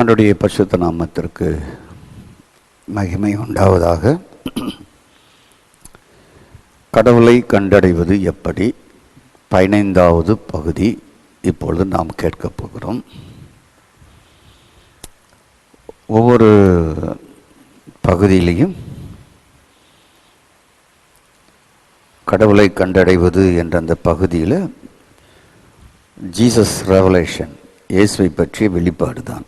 ஆண்டவருடைய பரிசுத்த நாமத்திற்கு மகிமை உண்டாவதாக. கடவுளை கண்டடைவது எப்படி 15வது பகுதி இப்பொழுது நாம் கேட்கப் போகிறோம். ஒவ்வொரு பகுதியிலையும் கடவுளை கண்டடைவது என்ற அந்த பகுதியில் ஜீசஸ் ரெவலேஷன், இயேசுவை பற்றிய வெளிப்பாடு தான்.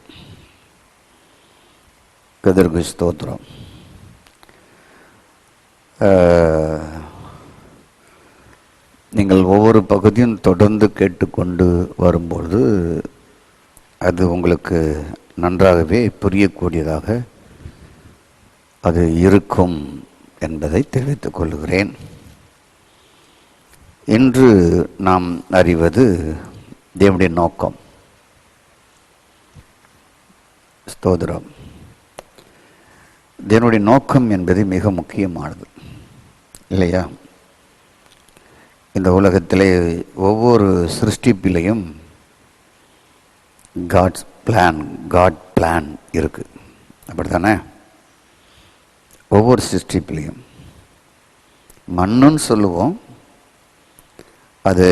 கர்த்தருக்கு ஸ்தோத்திரம். நீங்கள் ஒவ்வொரு பகுதியும் தொடர்ந்து கேட்டுக்கொண்டு வரும்பொழுது அது உங்களுக்கு நன்றாகவே புரியக்கூடியதாக அது இருக்கும் என்பதை தெரிவித்துக் கொள்கிறேன். இன்று நாம் அறிவது தேவனுடைய நோக்கம். ஸ்தோத்திரம். தேவனுடைய நோக்கம் என்பது மிக முக்கியமானது இல்லையா? இந்த உலகத்திலே ஒவ்வொரு சிருஷ்டிப்பிலையும் காட் பிளான் இருக்குது, அப்படித்தானே? ஒவ்வொரு சிருஷ்டிப்பிலையும் மண்ணுன்னு சொல்லுவோம், அது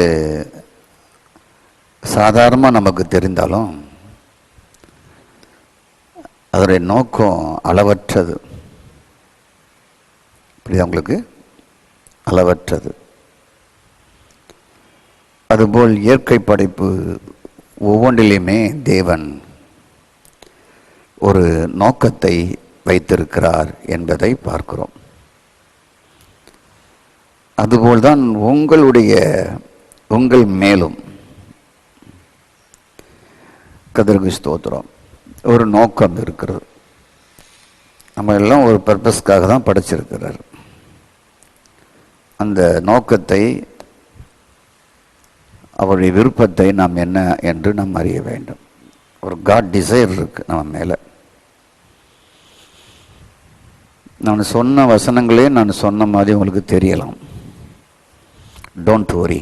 சாதாரணமாக நமக்கு தெரிந்தாலும் அதனுடைய நோக்கம் அளவற்றது. இப்படி உங்களுக்கு அளவற்றது. அதுபோல் இயற்கை படைப்பு ஒவ்வொன்றிலையுமே தேவன் ஒரு நோக்கத்தை வைத்திருக்கிறார் என்பதை பார்க்கிறோம். அதுபோல்தான் உங்கள் மேலும் கர்த்தருக்கு ஸ்தோத்திரம் ஒரு நோக்கம் இருக்கிறது. நம்ம எல்லாம் ஒரு பர்பஸ்க்காக தான் படைச்சிருக்கிறார். அந்த நோக்கத்தை, அவருடைய விருப்பத்தை நாம் என்ன என்று நாம் அறிய வேண்டும். ஒரு காட் டிசைர் இருக்கு நம்ம மேலே. நான் சொன்ன வசனங்களே நான் சொன்ன மாதிரி உங்களுக்கு தெரியலாம். Don't worry.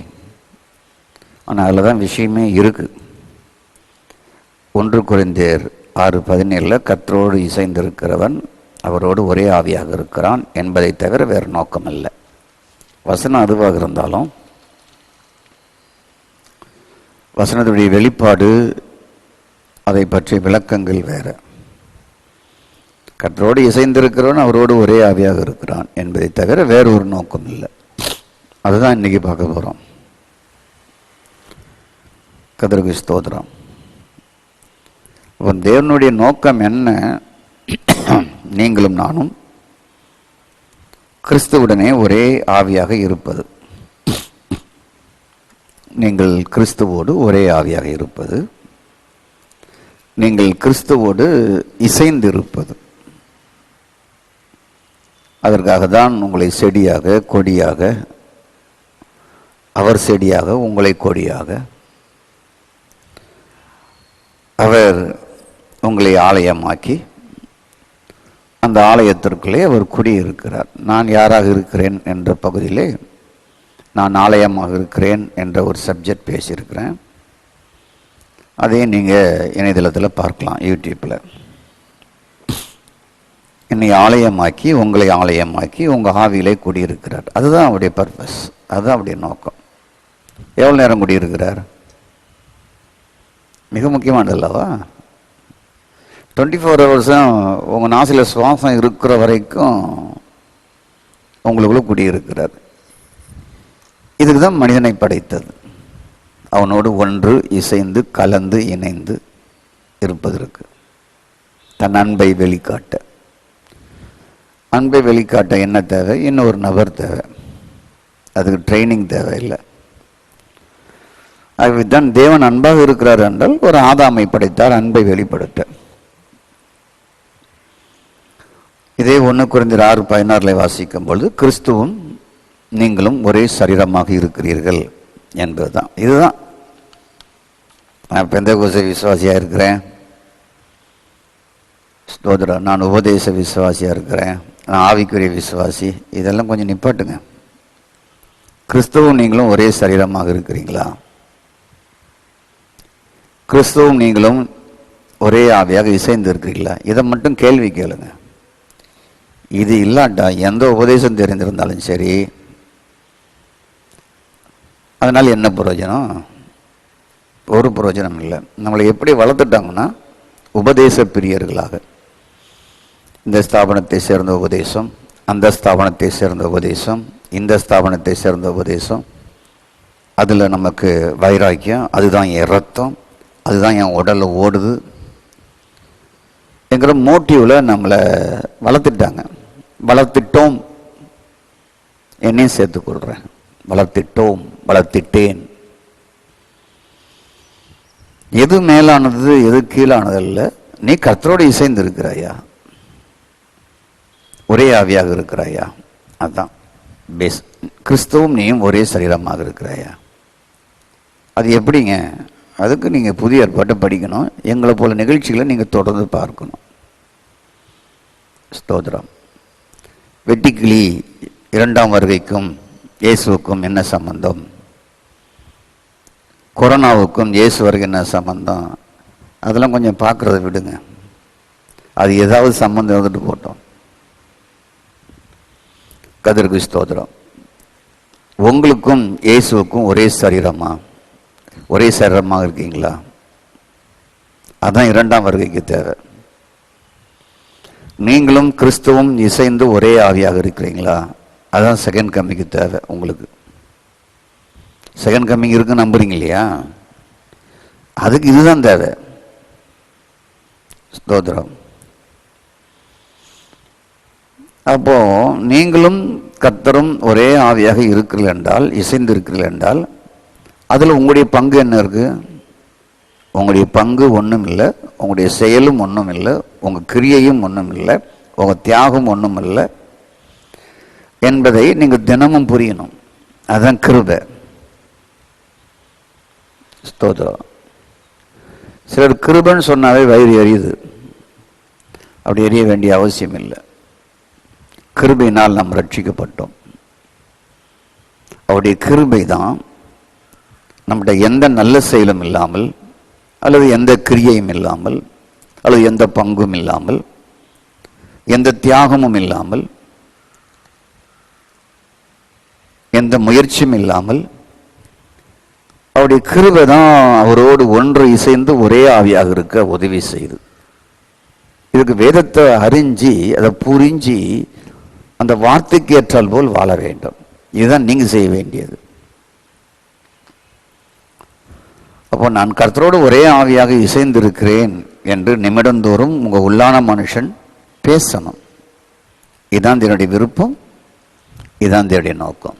ஆனால் அதில் தான் விஷயமே இருக்கு. 1 கொரிந்தியர் 6:17 கர்த்தரோடு இசைந்திருக்கிறவன் அவரோடு ஒரே ஆவியாக இருக்கிறான் என்பதை தவிர வேறு நோக்கம் இல்லை. வசனம் அதுவாக இருந்தாலும் வசனத்துடைய வெளிப்பாடு, அதை பற்றிய விளக்கங்கள் வேறு. கர்த்தரோடு இசைந்திருக்கிறவன் அவரோடு ஒரே ஆவியாக இருக்கிறான் என்பதை தவிர வேறு ஒரு நோக்கம் இல்லை. அதுதான் இன்னைக்கு பார்க்க போகிறோம். கர்த்தருக்கு ஸ்தோத்திரம். தேவனுடைய நோக்கம் என்ன? நீங்களும் நானும் கிறிஸ்துவுடனே ஒரே ஆவியாக இருப்பது. நீங்கள் கிறிஸ்துவோடு ஒரே ஆவியாக இருப்பது, நீங்கள் கிறிஸ்துவோடு இசைந்திருப்பது. அதற்காக தான் உங்களை செடியாக, கொடியாக, அவர் செடியாக, உங்களை கொடியாக, அவர் உங்களை ஆலயமாக்கி அந்த ஆலயத்திற்குள்ளே அவர் குடியிருக்கிறார். நான் யாராக இருக்கிறேன் என்ற பகுதியிலே நான் ஆலயமாக இருக்கிறேன் என்ற ஒரு சப்ஜெக்ட் பேசியிருக்கிறேன். அதையும் நீங்கள் இணையதளத்தில் பார்க்கலாம், யூடியூப்பில். என்னை ஆலயமாக்கி, உங்களை ஆலயமாக்கி, உங்கள் ஆவியிலே குடியிருக்கிறார். அதுதான் அவருடைய பர்பஸ், அதுதான் அவருடைய நோக்கம். எவ்வளோ நேரம் குடியிருக்கிறார்? மிக முக்கியமானது அல்லவா? 24 ஹவர்ஸும் உங்கள் நாசில சுவாசம் இருக்கிற வரைக்கும் உங்களுக்குள்ள குடியிருக்கிறார். இதுக்கு தான் மனிதனை படைத்தது. அவனோடு ஒன்று இசைந்து கலந்து இணைந்து இருப்பதற்கு, தன் அன்பை வெளிக்காட்ட. அன்பை வெளிக்காட்ட என்ன தேவை? இன்னொரு நபர் தேவை. அதுக்கு ட்ரைனிங் தேவையில்லை. ஆகவேதான் தேவன் அன்பாக இருக்கிறார் என்றால் ஒரு ஆதாமை படைத்தார் அன்பை வெளிப்படுத்த. இதே 1 கொரிந்தியர் 6:16 வாசிக்கும் பொழுது கிறிஸ்துவும் நீங்களும் ஒரே சரீரமாக இருக்கிறீர்கள் என்பதுதான். இதுதான். நான் பெந்தேகோஸ்தே விசுவாசியாக இருக்கிறேன், ஸ்தோத்திரம். நான் உபதேச விசுவாசியாக இருக்கிறேன், நான் ஆவிக்குரிய விசுவாசி. இதெல்லாம் கொஞ்சம் நிப்பாட்டுங்க. கிறிஸ்துவும் நீங்களும் ஒரே சரீரமாக இருக்கிறீங்களா? கிறிஸ்துவும் நீங்களும் ஒரே ஆவியாக இசைந்து இருக்கிறீங்களா? இதை மட்டும் கேள்வி கேளுங்க. இது இல்லாட்டா எந்த உபதேசம் தெரிந்திருந்தாலும் சரி, அதனால் என்ன பிரயோஜனம்? ஒரு பிரயோஜனம் இல்லை. நம்மளை எப்படி வளர்த்துட்டாங்கன்னா உபதேச பிரியர்களாக, இந்த ஸ்தாபனத்தை சேர்ந்த உபதேசம், அந்த ஸ்தாபனத்தை சேர்ந்த உபதேசம், இந்த ஸ்தாபனத்தை சேர்ந்த உபதேசம், அதில் நமக்கு வைராக்கியம், அதுதான் என் ரத்தம், அதுதான் என் உடலில் ஓடுது என்கிற மோட்டிவில் நம்மளை வளர்த்துட்டாங்க. வளர்த்திட்டோம், என்னையும் சேர்த்துக்கொள்கிறேன். வளர்த்திட்டோம், வளர்த்திட்டேன். எது மேலானது எது கீழானதல்ல. நீ கர்த்தரோடு இசைந்து இருக்கிறாயா, ஒரே ஆவியாக இருக்கிறாயா, அதுதான் பேஸ். கிறிஸ்துவும் நீயும் ஒரே சரீரமாக இருக்கிறாயா. அது எப்படிங்க? அதுக்கு நீங்கள் புதிய ஏற்பாட்டை படிக்கணும். எங்களை போல நிகழ்ச்சிகளை நீங்கள் தொடர்ந்து பார்க்கணும். ஸ்தோத்திரம். வெட்டிக்கிளி இரண்டாம் வருகைக்கும் இயேசுவுக்கும் என்ன சம்பந்தம்? கொரோனாவுக்கும் இயேசு வருகை என்ன சம்பந்தம்? அதெல்லாம் கொஞ்சம் பார்க்குறத விடுங்க. அது ஏதாவது சம்பந்தம் வந்துட்டு போட்டோம். கதிருக்கு ஸ்தோத்திரம். உங்களுக்கும் இயேசுவுக்கும் ஒரே சரீரமா, ஒரே சரீரமாக இருக்கீங்களா? அதுதான் இரண்டாம் வருகைக்கு தேவை. நீங்களும் கிறிஸ்துவும் இசைந்து ஒரே ஆவியாக இருக்கிறீங்களா? அதுதான் செகண்ட் கம்மிங்க்கு தேவை. உங்களுக்கு செகண்ட் கம்மிங் இருக்குன்னு நம்புறீங்க இல்லையா? அதுக்கு இதுதான் தேவை. ஸ்தோத்திரம். அப்போ நீங்களும் கர்த்தரும் ஒரே ஆவியாக இருக்கிறீர்கள் என்றால், இசைந்து இருக்கிறீர்கள் என்றால், அதில் உங்களுடைய பங்கு என்ன இருக்கு? உங்களுடைய பங்கு ஒன்றும் இல்லை, உங்களுடைய செயலும் ஒன்றும் இல்லை, உங்கள் கிரியையும் ஒன்றும் இல்லை, உங்கள் தியாகம் ஒன்றும் இல்லை என்பதை நீங்கள் தினமும் புரியணும். அதுதான் கிருபை. ஸ்தோத்திரம். சிலர் கிருபைன்னு சொன்னாவே வயிறு எரியுது. அப்படி எரிய வேண்டிய அவசியம் இல்லை. கிருபையினால் நாம் ரட்சிக்கப்பட்டோம். அவருடைய கிருபை தான் நம்முடைய எந்த நல்ல செயலும் இல்லாமல், அல்லது எந்த கிரியையும் இல்லாமல், அல்லது எந்த பங்கும் இல்லாமல், எந்த தியாகமும் இல்லாமல், எந்த முயற்சியும் இல்லாமல், அவருடைய கிருபை தான் அவரோடு ஒன்று இசைந்து ஒரே ஆவியாக இருக்க உதவி செய்து. இதுக்கு வேதத்தை அறிஞ்சி அதை புரிஞ்சு அந்த வார்த்தைக்கு ஏற்றால் போல் வாழ வேண்டும். இதுதான் நீங்க செய்ய வேண்டியது. அப்போ நான் கர்த்தரோடு ஒரே ஆவியாக இசைந்திருக்கிறேன் என்று நிமிடந்தோறும் உங்க உள்ளான மனுஷன் பேசணும். இதுதான் என்னுடைய விருப்பம், இதுதான் என்னுடைய நோக்கம்.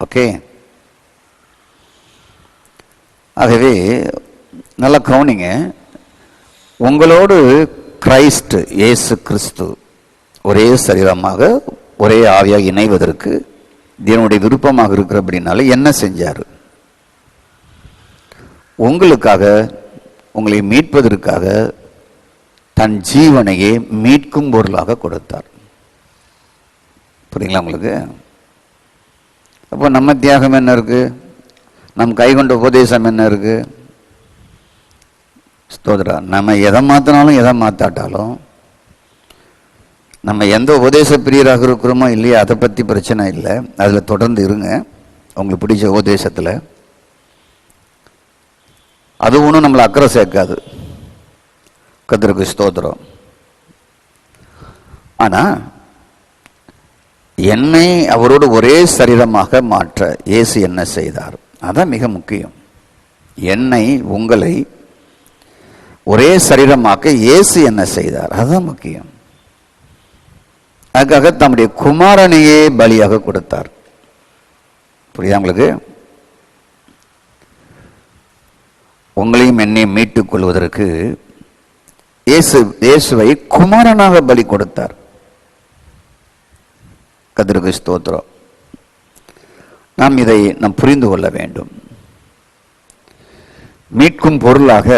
ஓகே. ஆகவே நல்ல கவனிங்க. உங்களோடு கிரைஸ்ட் இயேசு கிறிஸ்து ஒரே சரீரமாக ஒரே ஆவியாக இணைவதற்கு என்னுடைய விருப்பமாக இருக்கிறபடினால என்ன செஞ்சார்? உங்களுக்காக, உங்களை மீட்பதற்காக தன் ஜீவனையே மீட்கும் பொருளாக கொடுத்தார். புரியுங்களா உங்களுக்கு? அப்போ நம்ம தியாகம் என்ன இருக்கு? நம் கைகொண்ட உபதேசம் என்ன இருக்கு? ஸ்தோத்ரா. நம்ம எதை மாற்றினாலும் எதை மாற்றாட்டாலும், நம்ம எந்த உபதேச பிரியராக இருக்கிறோமோ இல்லையா, அதை பற்றி பிரச்சனை இல்லை. அதில் தொடர்ந்து இருங்க, உங்களுக்கு பிடிச்ச உபதேசத்தில். அது ஒன்றும் நம்மளை அக்கறை சேர்க்காது. கர்த்தருக்கு ஸ்தோத்திரம். ஆனால் என்னை அவரோடு ஒரே சரீரமாக மாற்ற இயேசு என்ன செய்தார்? அதான் மிக முக்கியம். என்னை, உங்களை ஒரே சரீரமாக்க இயேசு என்ன செய்தார்? அதுதான் முக்கியம். அதுக்காக தம்முடைய குமாரனையே பலியாக கொடுத்தார். புரியுதா உங்களுக்கு? உங்களையும் என்னையும் மீட்டுக் கொள்வதற்கு இயேசுவை குமாரனாக பலி கொடுத்தார். கர்த்தருக்கு ஸ்தோத்திரம். நாம் இதை புரிந்து கொள்ள வேண்டும். மீட்கும் பொருளாக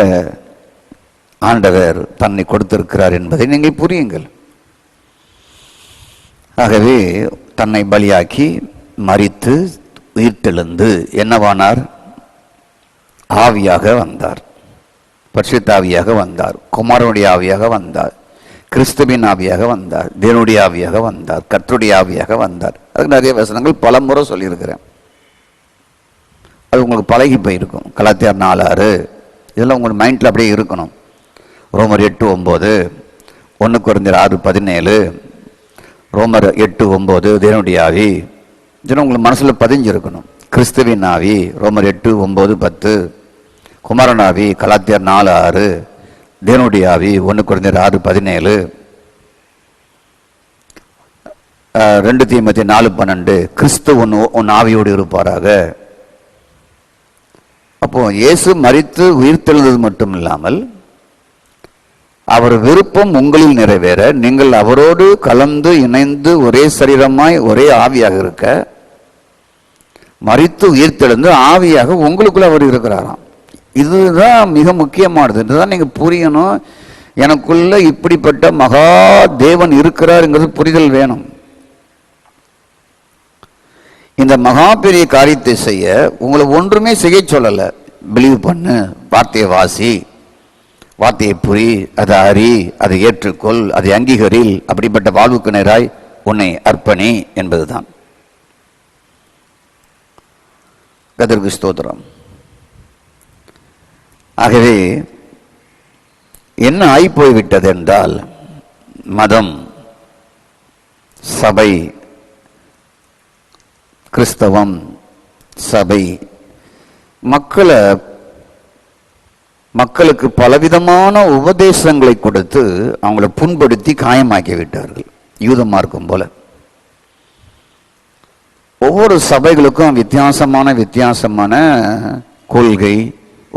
ஆண்டவர் தன்னை கொடுத்திருக்கிறார் என்பதை நீங்கள் புரியுங்கள். ஆகவே தன்னை பலியாக்கி மரித்து உயிர்த்தெழுந்து என்னவானார்? ஆவியாக வந்தார். பரிசுத்த ஆவியாக வந்தார், குமாரனுடைய ஆவியாக வந்தார், கிறிஸ்துவின் ஆவியாக வந்தார், தேவனுடைய ஆவியாக வந்தார், கர்த்தருடைய ஆவியாக வந்தார். அதுக்கு நிறைய வசனங்கள் பல முறை சொல்லியிருக்கிறேன். அது உங்களுக்கு பழகி போயிருக்கும். கலாத்தியார் 4:6 இதெல்லாம் உங்களுக்கு மைண்டில் அப்படியே இருக்கணும். ரோமர் 8:9, 1 கொரிந்தியர் 6:17, ரோமர் 8:9 தேவனுடைய ஆவி, இதெல்லாம் உங்களுக்கு மனசில் பதிஞ்சிருக்கணும். கிறிஸ்துவின் ஆவி ரோமர் 8:9, 10, குமாரன் ஆவி கலாத்தியார் 4:6, தேவனுடைய ஆவி 1 கொரிந்தியர் 6:17, 2 தீமோத்தேயு 4:12 கிறிஸ்து உன் ஆவியோடு இருப்பாராக. அப்போ இயேசு மரித்து உயிர்த்தெழுந்தது மட்டும் இல்லாமல் அவர் விருப்பம் உங்களில் நிறைவேற நீங்கள் அவரோடு கலந்து இணைந்து ஒரே சரீரமாய் ஒரே ஆவியாக இருக்க, மரித்து உயிர்த்தெழுந்து ஆவியாக உங்களுக்குள்ள அவர் இருக்கிறாராம். இதுதான் மிக முக்கியமானது. இதுதான் நீங்க புரியணும். எனக்குள்ள இப்படிப்பட்ட மகா தேவன் இருக்கிறாருங்கிறது புரிதல் வேணும். இந்த மகா பெரிய காரியத்தை செய்ய உங்களை ஒன்றுமே செய்ய சொல்லல. பிலீவ் பண்ணு, வார்த்தையை வாசி, வார்த்தையை புரி, அதை அறி, அதை ஏற்றுக்கொள், அதை அங்கீகரில், அப்படிப்பட்ட வாழ்வுக்கு நேராய் உன்னை அர்ப்பணி என்பதுதான். கர்த்தருக்கு ஸ்தோத்திரம். ஆகவே என்ன ஆகி போய்விட்டது என்றால், மதம், சபை, கிறிஸ்தவம், சபை மக்களுக்கு பலவிதமான உபதேசங்களை கொடுத்து அவங்களை புண்படுத்தி காயமாக்கி விட்டார்கள். யூத மார்க்கம் போல ஒவ்வொரு சபைகளுக்கும் வித்தியாசமான கொள்கை,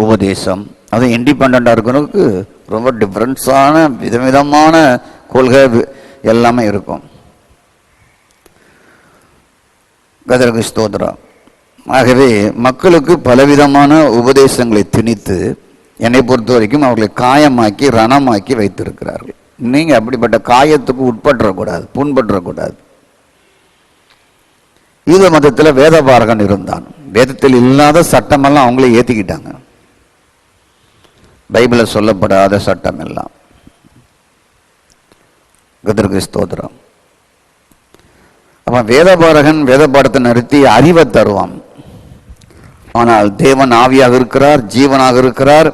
உபதேசம். அது இண்டிபெண்டா இருக்கிறவங்களுக்கு ரொம்ப டிஃபரன்ஸான விதவிதமான கொள்கை எல்லாமே இருக்கும். கர்த்தருக்கு ஸ்தோத்திரம். ஆகவே மக்களுக்கு பலவிதமான உபதேசங்களை திணித்து என்னை பொறுத்த வரைக்கும் அவர்களை காயமாக்கி ரணமாக்கி வைத்திருக்கிறார்கள். நீங்க அப்படிப்பட்ட காயத்துக்கு உட்பற்றக்கூடாது, புண்பற்றக்கூடாது. யூத மதத்தில் வேதபாரகன் இருந்தான். வேதத்தில் இல்லாத சட்டமெல்லாம் அவங்களே ஏற்றிக்கிட்டாங்க. பைபிளில் சொல்லப்படாத சட்டம் எல்லாம். கர்த்தருக்கு ஸ்தோத்திரம். அவன் வேதபாரகன் வேத பாடத்தை நிறுத்தி அறிவை தருவான். ஆனால் தேவன் ஆவியாக இருக்கிறார், ஜீவனாக இருக்கிறார்.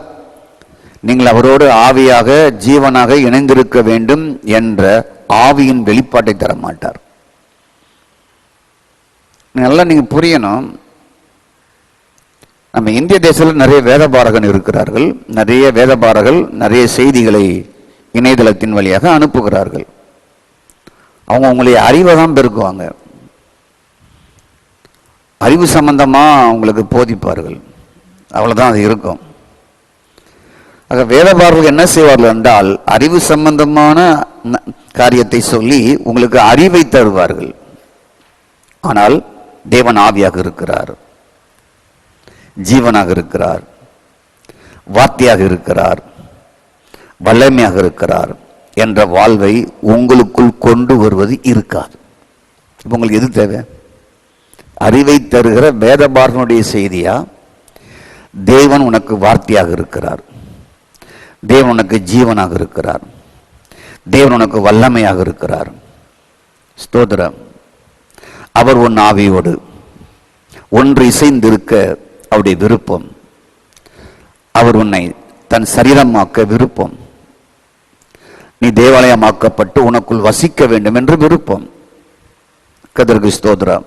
நீங்கள் அவரோடு ஆவியாக ஜீவனாக இணைந்திருக்க வேண்டும் என்ற ஆவியின் வெளிப்பாட்டை தர மாட்டார். நல்லா நீங்க புரியணும். நம்ம இந்திய தேசத்தில் நிறைய வேதபாரகன் இருக்கிறார்கள். நிறைய வேதபாரகர்கள் நிறைய செய்திகளை இணையதளத்தின் வழியாக அனுப்புகிறார்கள். அவங்க உங்களுடைய அறிவை தான் பெருக்குவாங்க. அறிவு சம்பந்தமா அவங்களுக்கு போதிப்பார்கள். அவ்வளவுதான் அது இருக்கும். ஆக வேதபாரகர்கள் என்ன செய்வார்கள் என்றால், அறிவு சம்பந்தமான காரியத்தை சொல்லி உங்களுக்கு அறிவை தருவார்கள். ஆனால் தேவன் ஆவியாக இருக்கிறார், ஜீவனாக இருக்கிறார், வார்த்தையாக இருக்கிறார், வல்லமையாக இருக்கிறார் என்ற வாழ்வை உங்களுக்குள் கொண்டு வருவது இருக்காது. இப்போ உங்களுக்கு எது தேவை? அறிவை தருகிற வேதபாரகனுடைய செய்தியா? தேவன் உனக்கு வார்த்தையாக இருக்கிறார், தேவன் உனக்கு ஜீவனாக இருக்கிறார், தேவன் உனக்கு வல்லமையாக இருக்கிறார். ஸ்தோத்திரம். அவர் உன் ஆவியோடு ஒன்று இசைந்திருக்க அவருடைய விருப்பம். அவர் உன்னை தன் சரீரமாக்க விருப்பம். நீ தேவாலயமாக்கப்பட்டு உனக்குள் வசிக்க வேண்டும் என்று விருப்பம். கர்த்தருக்கு ஸ்தோத்திரம்.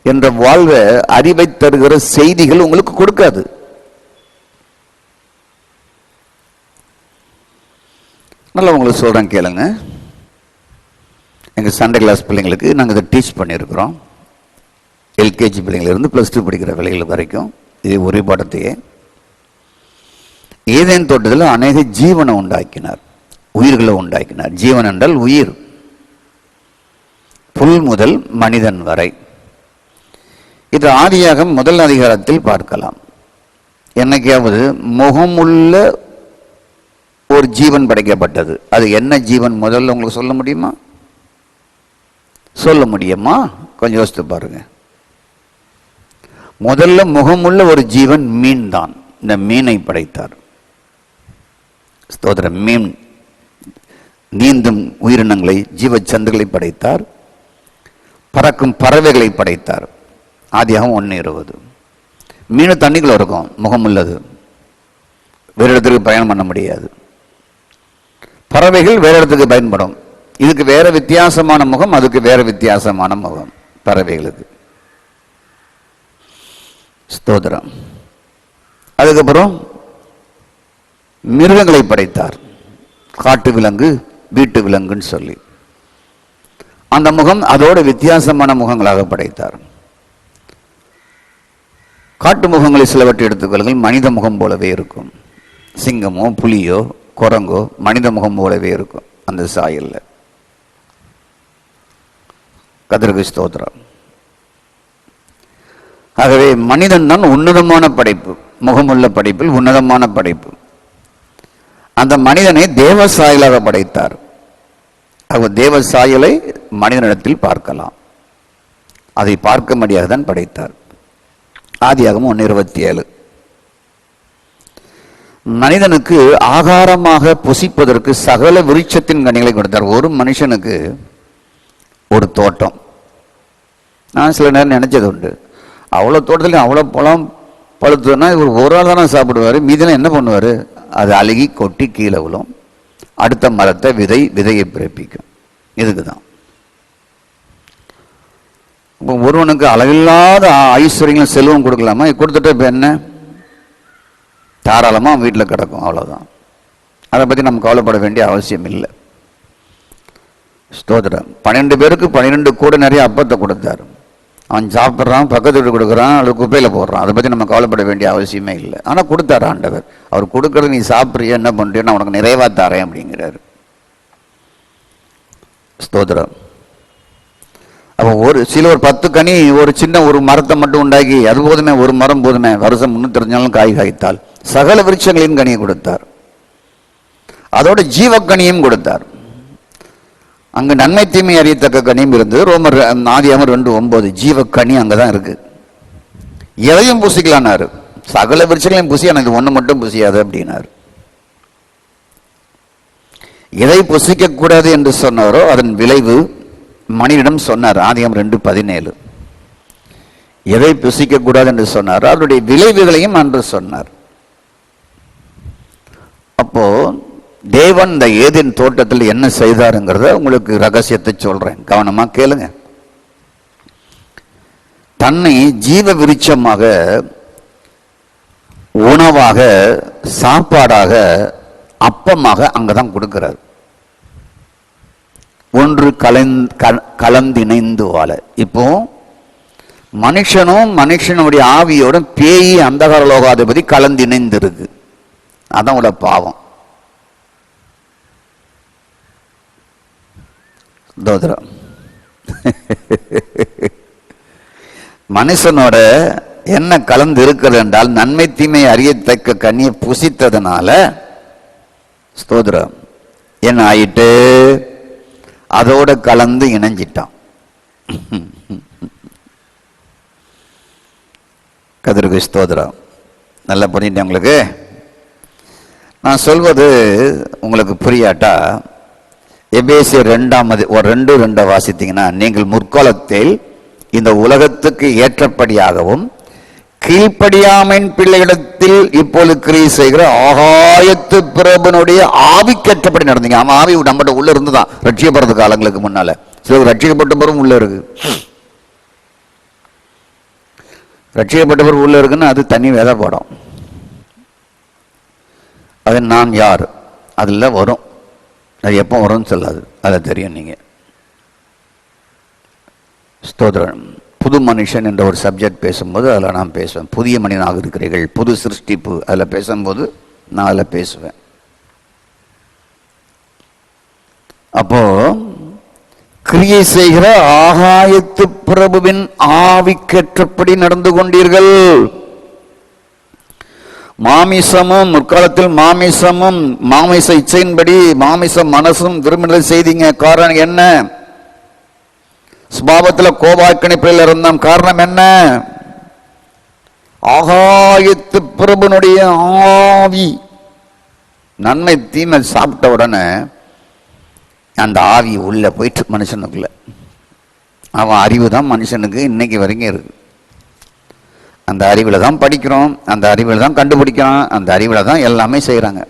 என்ற வாழ்வை அறிவை தருகிற செய்திகள் உங்களுக்கு கொடுக்காது. நல்லா உங்களுக்கு சொல்றேன், கேளுங்க. எங்க சண்டே கிளாஸ் பிள்ளைங்களுக்கு நாங்கள் இதை டீச் பண்ணியிருக்கிறோம். எல்கேஜி பிள்ளைங்களிலிருந்து +2 படிக்கிற பிள்ளைகள் வரைக்கும் இது ஒரே பாடத்தையே. ஏதேன் தோட்டத்தில் அநேக ஜீவனை உண்டாக்கினார், உயிர்களை உண்டாக்கினார். ஜீவன் என்றால் உயிர், புல் முதல் மனிதன் வரை. இது ஆதியாகமம் 1 அதிகாரத்தில் பார்க்கலாம். என்னைக்காவது முகமுள்ள ஒரு ஜீவன் படைக்கப்பட்டது. அது என்ன ஜீவன் முதல்ல உங்களுக்கு சொல்ல முடியுமா? சொல்ல முடியுமா? கொஞ்சம் யோசித்து பாருங்க. முதல்ல முகமுள்ள ஒரு ஜீவன் மீன் தான். இந்த மீனை படைத்தார். ஸ்தோத்திரம். மீன் நீந்தும் உயிரினங்களை, ஜீவச்சந்துகளை படைத்தார். பறக்கும் பறவைகளை படைத்தார். ஆதியாகமம் 1:20. மீன் தண்ணிக்குள்ள இருக்கும், முகம் உள்ளது, வேறு இடத்துக்கு பயணம் பண்ண முடியாது. பறவைகள் வேற இடத்துக்கு பயன்படும். இதுக்கு வேற வித்தியாசமான முகம், அதுக்கு வேற வித்தியாசமான முகம் பறவைகளுக்கு. ஸ்தோத்திரம். அதுக்கப்புறம் மிருகங்களை படைத்தார். காட்டு விலங்கு, வீட்டு விலங்குன்னு சொல்லி அந்த முகம் அதோட வித்தியாசமான முகங்களாக படைத்தார். காட்டு முகங்களை சிலவற்றை எடுத்துக்கொள்ளுங்கள். மனித முகம் போலவே இருக்கும். சிங்கமோ புலியோ குரங்கோ மனித முகம் போலவே இருக்கும் அந்த சாயல்ல. கர்த்தருக்கு ஸ்தோத்திரம். ஆகவே மனிதன் தான் உன்னதமான படைப்பு, முகமுள்ள படைப்பில் உன்னதமான படைப்பு. அந்த மனிதனை தேவ சாயலாக படைத்தார். அவர் தேவ சாயலை மனிதனிடத்தில் பார்க்கலாம். அதை பார்க்கும்படியாக தான் படைத்தார். ஆதியாகமம் 1:27. மனிதனுக்கு ஆகாரமாக புசிப்பதற்கு சகல விருட்சத்தின் கனிகளை கொடுத்தார். ஒரு மனுஷனுக்கு ஒரு தோட்டம். நான் சில நேரம் நினைச்சது உண்டு, அவ்வளோ தோட்டத்துலையும் அவ்வளோ பழம் பழுத்துனா இவர் ஒரு ஆள் தானே சாப்பிடுவார், மீதெல்லாம் என்ன பண்ணுவார்? அது அழுகி கொட்டி கீழே விழும். அடுத்த மரத்தை விதையை பிறப்பிக்கும். இதுக்கு தான் இப்போ ஒருவனுக்கு அளவில்லாத ஐஸ்வர்யங்களும் செல்வம் கொடுக்கலாமா? கொடுத்துட்டு இப்போ என்ன, தாராளமாக வீட்டில் கிடக்கும், அவ்வளோதான். அதை பற்றி நம்ம கவலைப்பட வேண்டிய அவசியம் இல்லை. ஸ்தோத்திரம். 12 பேருக்கு 12 கூட நிறைய அப்பத்தை கொடுத்தாரு. அவன் சாப்பிட்றான், பக்கத்து வீட்டு கொடுக்குறான், அல்லது குப்பையில் போடுறான். அதை பற்றி நம்ம கவலைப்பட வேண்டிய அவசியமே இல்லை. ஆனால் கொடுத்தாரு ஆண்டவர். அவர் கொடுக்கறது நீ சாப்பிட்றிய, என்ன பண்ணுறியோ, நான் உனக்கு நிறைவாக தரேன் அப்படிங்கிறாரு. ஸ்தோத்திரம். அப்போ ஒரு 10 கனி, ஒரு சின்ன ஒரு மரத்தை மட்டும் உண்டாக்கி, அது போதுமே, ஒரு மரம் போதுமே, வருஷம் 365 நாளும் காய் காய்த்தால் சகல விருட்சங்களின் கனியை கொடுத்தார். அதோட ஜீவக்கனியும் கொடுத்தார். அங்கு நன்மை தீமை அறியத்தக்க கனியும் இருந்தது. ஆதியாகமம் 2:9 ஜீவக்கனி அங்கதான் இருக்கு. எதையும் புசிக்கலான்னாரு. சகல விருட்சங்களையும் புசி, எனக்கு ஒண்ணு மட்டும் புசியாது அப்படின்னாரு. எதை புசிக்க கூடாது என்று சொன்னாரோ அதன் விளைவு மனிதனிடம் சொன்னார். ஆதியாகமம் 2:17 எதை புசிக்க கூடாது என்று சொன்னாரோ அதனுடைய விளைவுகளையும் அன்று சொன்னார். அப்போ தேவன் இந்த ஏதேன் தோட்டத்தில் என்ன செய்தாருங்கிறத உங்களுக்கு ரகசியத்தை சொல்றேன், கவனமா கேளுங்க. தன்னை ஜீவ விருட்சமாக, உணவாக, சாப்பாடாக, அப்பமாக அங்கதான் கொடுக்கிறார். ஒன்று கலந்திணைந்து வாழ. இப்போ மனுஷனும் மனுஷனுடைய ஆவியோட பேயி அந்தகார லோகாதிபதி கலந்திணைந்து இருக்கு. அதான் உள்ள பாவம். தோதரம். மனுஷனோட என்ன கலந்து இருக்கிறது என்றால் நன்மை தீமை அறியத்தக்க கனியை புசித்ததுனால ஸ்தோத்திரம் என்ன ஆயிட்டு, அதோட கலந்து இணைஞ்சிட்டான். கதிருக்கு ஸ்தோத்திரம். நல்லா புரிஞ்சுட்டேன் உங்களுக்கு. நான் சொல்வது உங்களுக்கு புரியாட்டா எபேசியர் 2:2 வாசித்தீங்கன்னா, நீங்கள் முற்காலத்தில் இந்த உலகத்துக்கு ஏற்றபடியாகவும் கீழ்ப்படியாமையின் பிள்ளைகளிடத்தில் இப்பொழுது கிரியை செய்கிற ஆகாயத்து பிரபனுடைய ஆவிக்கேற்றபடி நடந்தீங்க. ஆமா, ஆவி நம்மகிட்ட உள்ள இருந்துதான் ரட்சிக்கப்படுறது காலங்களுக்கு முன்னால. சில ரட்சிக்கப்பட்ட பிறகு உள்ள இருக்கு. ரட்சிக்கப்பட்ட பிறகு உள்ள இருக்குன்னு அது தனி வேத பாடம். அது நான் யார் அதில் வரும். அது எப்போ வரும்னு சொல்லாது, அதை தெரியும் நீங்க. ஸ்தோத்திரம். புது மனுஷன் என்ற ஒரு சப்ஜெக்ட் பேசும்போது அதில் நான் பேசுவேன். புதிய மனிதனாக இருக்கிறீர்கள், புது சிருஷ்டிப்பு, அதில் பேசும்போது நான் அதில் பேசுவேன். அப்போ கிரியை செய்கிற ஆகாயத்து பிரபுவின் ஆவிக்கேற்றபடி நடந்து கொண்டீர்கள். மாமிசமும் முற்காலத்தில் மாமிசமும் மாமிச இச்சையின்படி மாமிச மனசும் விரும்பினதை செய்தீங்க. காரணம் என்ன? சுபாவத்தில் கோபாக்கணிப்பில் இருந்தோம். காரணம் என்ன? ஆகாயத்து பிரபுனுடைய ஆவி நன்மை தீமை சாப்பிட்ட உடனே அந்த ஆவி உள்ள போயிட்டு மனுஷனுக்குள்ள, அவன் அறிவு தான் மனுஷனுக்கு இன்னைக்கு வரைக்கும் இருக்கு. அந்த அறிவில் தான் படிக்கிறோம், அந்த அறிவில் தான் கண்டுபிடிக்கிறோம், அந்த அறிவில் தான் எல்லாமே செய்கிறாங்க.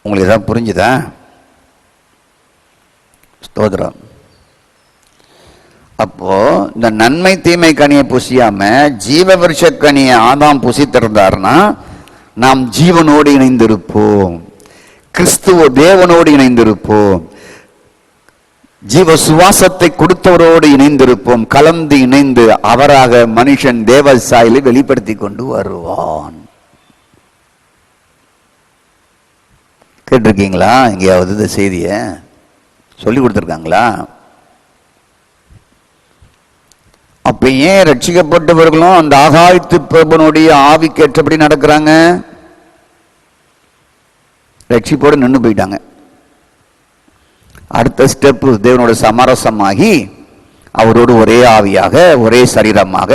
உங்களுக்கு ஏதாவது புரிஞ்சுதா? ஸ்தோத்திரம். அப்போ இந்த நன்மை தீமை கனியை புசியாம ஜீவ விருட்ச கனியை ஆதாம் புசித்திருந்தார்னா நாம் ஜீவனோடு இணைந்திருப்போம், கிறிஸ்துவ தேவனோடு இணைந்திருப்போம், ஜீவ சுவாசத்தை கொடுத்தவரோடு இணைந்திருப்போம். கலந்து இணைந்து அவராக மனுஷன் தேவ சாயலை வெளிப்படுத்தி கொண்டு வருவான். கேட்டிருக்கீங்களா? எங்கேயாவது இந்த செய்தியை சொல்லி கொடுத்துருக்காங்களா? அப்ப ஏன் ரட்சிக்கப்பட்டவர்களும் அந்த ஆகாயத்து பிரபனுடைய ஆவிக்கேற்றபடி நடக்கிறாங்க? ரட்சிப்போடு நின்று போயிட்டாங்க. அடுத்த ஸ்டெப் தேவனோட சமரசமாகி அவரோடு ஒரே ஆவியாக ஒரே சரீரமாக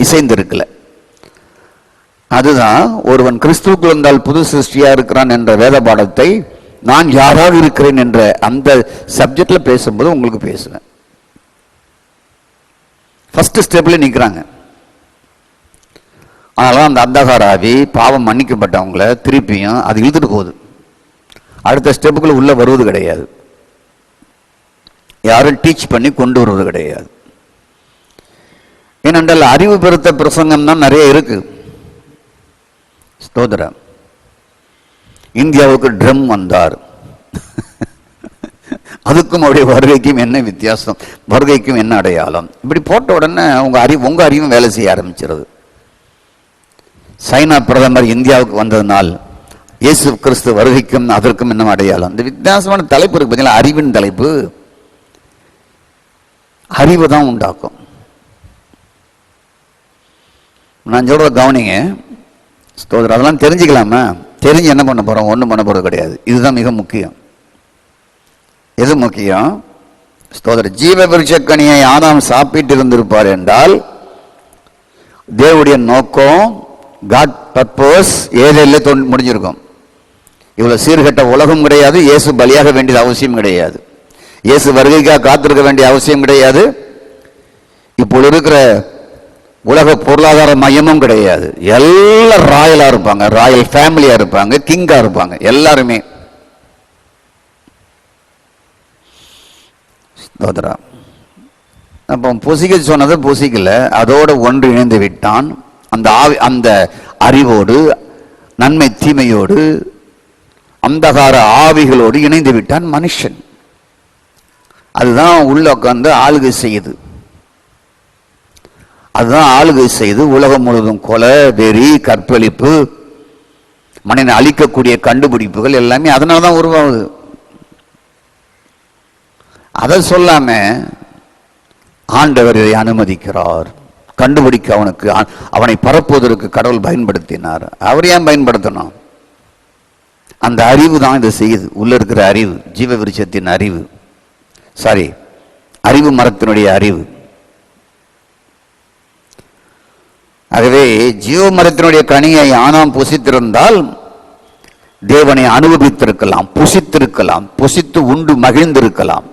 இசைந்திருக்கல. அதுதான் ஒருவன் கிறிஸ்துவுக்கு வந்தால் புது சிருஷ்டியா இருக்கிறான் என்ற வேத பாடத்தை நான் யாராக இருக்கிறேன் என்ற அந்த சப்ஜெக்ட்ல பேசும்போது உங்களுக்கு பேசுவேன். ஃபர்ஸ்ட் ஸ்டெப்ல நிற்கிறாங்க. அதனால அந்த அந்தகார ஆவி பாவம் மன்னிக்கப்பட்டவங்கள திருப்பியும் அது இழுத்துட்டு போகுது. அடுத்த ஸ்டெப்புக்குள்ள உள்ள வருவது கிடையாது, யாரும் டீச் பண்ணி கொண்டு வருவது கிடையாது. ஏனென்றால் அறிவு பெருத்த பிரசங்கம் தான் நிறைய இருக்கு. ஸ்தோத்திரம். இந்தியாவுக்கு ட்ரம் வந்தார், அதுக்கும் அவருடைய வருகைக்கும் என்ன வித்தியாசம், வருகைக்கும் என்ன அடையாளம், இப்படி போட்ட உடனே உங்க அறிவும் வேலை செய்ய ஆரம்பிச்சிருது. சைனா பிரதமர் இந்தியாவுக்கு வந்ததுனால் இயேசு கிறிஸ்து வருகைக்கும் அதற்கும் என்ன அடையாளம். இந்த வித்தியாசமான தலைப்பு இருக்கு பார்த்தீங்களா? அறிவின் தலைப்பு அறிவு தான் உண்டாக்கும். நான் சொல்ற கவனிங்க ஸ்தோத்திரம். அதெல்லாம் தெரிஞ்சுக்கலாமா? தெரிஞ்சு என்ன பண்ண போறோம்? ஒன்றும் பண்ண போறது கிடையாது. இதுதான் மிக முக்கியம். எது முக்கியம்? ஸ்தோத்திரம். ஜீவ விருட்சக்கனியை ஆதாம் சாப்பிட்டு இருந்திருப்பார் என்றால் தேவனுடைய நோக்கம், காட் பர்பஸ் ஏதேல முடிஞ்சிருக்கும். இவ்வளவு சீர்கட்ட உலகம் கிடையாது. இயேசு பலியாக வேண்டியது அவசியம் கிடையாது. இயேசு வருகைக்காக காத்திருக்க வேண்டிய அவசியம் கிடையாது. இப்போ இருக்கிற உலக பொருளாதார மையமும் கிடையாது. எல்லாம் ராயலா இருப்பாங்க, ராயல் ஃபேமிலியா இருப்பாங்க, கிங்கா இருப்பாங்க எல்லாருமே. அப்போ புசிக்க சொன்னது புசிக்கல, அதோடு ஒன்று இணைந்து விட்டான். அந்த அறிவோடு நன்மை தீமையோடு அந்தகார ஆவிகளோடு இணைந்து விட்டான் மனுஷன். அதுதான் உள்ள உட்கார்ந்து ஆளுகை செய்யுது. அதுதான் ஆளுகை செய்து உலகம் முழுவதும் கொலை, வெறி, கற்பழிப்பு, மனிதனை அழிக்கக்கூடிய கண்டுபிடிப்புகள் எல்லாமே அதனாலதான் உருவாகுது. அதை சொல்லாம ஆண்டவர் இதை அனுமதிக்கிறார். கண்டுபிடிக்க அவனை பரப்புவதற்கு கடவுள் பயன்படுத்தினார். அவர் ஏன் பயன்படுத்தணும்? அந்த அறிவு தான் இதை செய்யுது. உள்ள இருக்கிற அறிவு, ஜீவ விருட்சத்தின் அறிவு, அறிவு மரத்தினுடைய அறிவு. ஆகவே ஜீவ மரத்தினுடைய கனியை ஆதாம் புசித்திருந்தால் தேவனை அனுபவித்திருக்கலாம், புசித்திருக்கலாம், புசித்து உண்டு மகிழ்ந்திருக்கலாம்.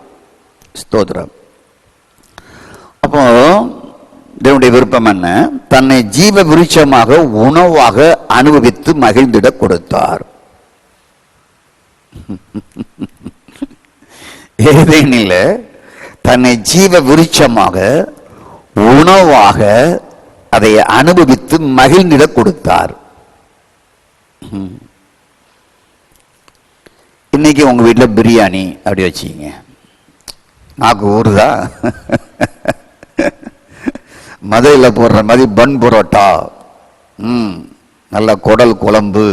ஸ்தோத்திரம். அப்போ தேவனுடைய விருப்பம் என்ன? தன்னை ஜீவ விருட்சமாக உணவாக அனுபவித்து மகிழ்ந்திட கொடுத்தார். ஏதேனில தன்னை ஜீவ விருட்சமாக உணவாக அதை அனுபவித்து மகிழ்ந்திட கொடுத்தார். இன்னைக்கு உங்க வீட்டில் பிரியாணி அப்படி வச்சிங்க, நாக்கு ஊறுதா? மதுரையில் போடுற மாதிரி பன் புரோட்டா, நல்ல குடல் குழம்பு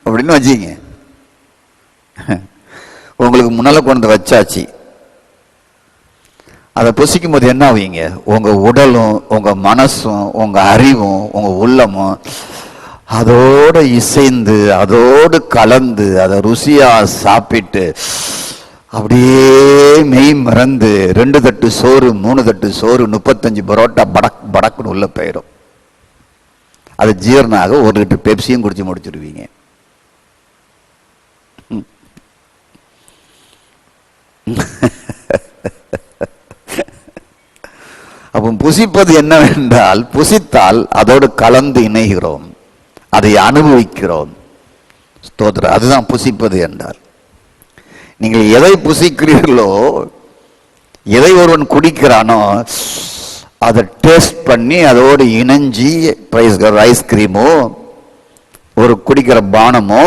அப்படின்னு வச்சிங்க. உங்களுக்கு முன்னால கொண்டு வச்சாச்சு. அதை புசிக்கும் போது என்ன ஆவீங்க? உங்க உடலும் உங்க மனசும் உங்க அறிவும் உங்க உள்ளமும் அதோடு இசைந்து அதோடு கலந்து அதை ருசியா சாப்பிட்டு அப்படியே மெய் மறந்து 2 தட்டு சோறு 3 தட்டு சோறு 35 பரோட்டா படக் படக்குன்னு உள்ள போயிடும். அது ஜீரணாக 1 லிட்டர் பெப்சியும் குடிச்சு முடிச்சிருவீங்க. அப்போ புசிப்பது என்னவென்றால், புசித்தால் அதோடு கலந்து இணைகிறோம், அதை அனுபவிக்கிறோம். ஸ்தோத்திரம். அதுதான் புசிப்பது என்றால். நீங்கள் எதை புசிக்கிறீர்களோ, எதை ஒருவன் குடிக்கிறானோ அதை டேஸ்ட் பண்ணி அதோடு இணைஞ்சி, ஐஸ்கிரீமோ ஒரு குடிக்கிற பானமோ,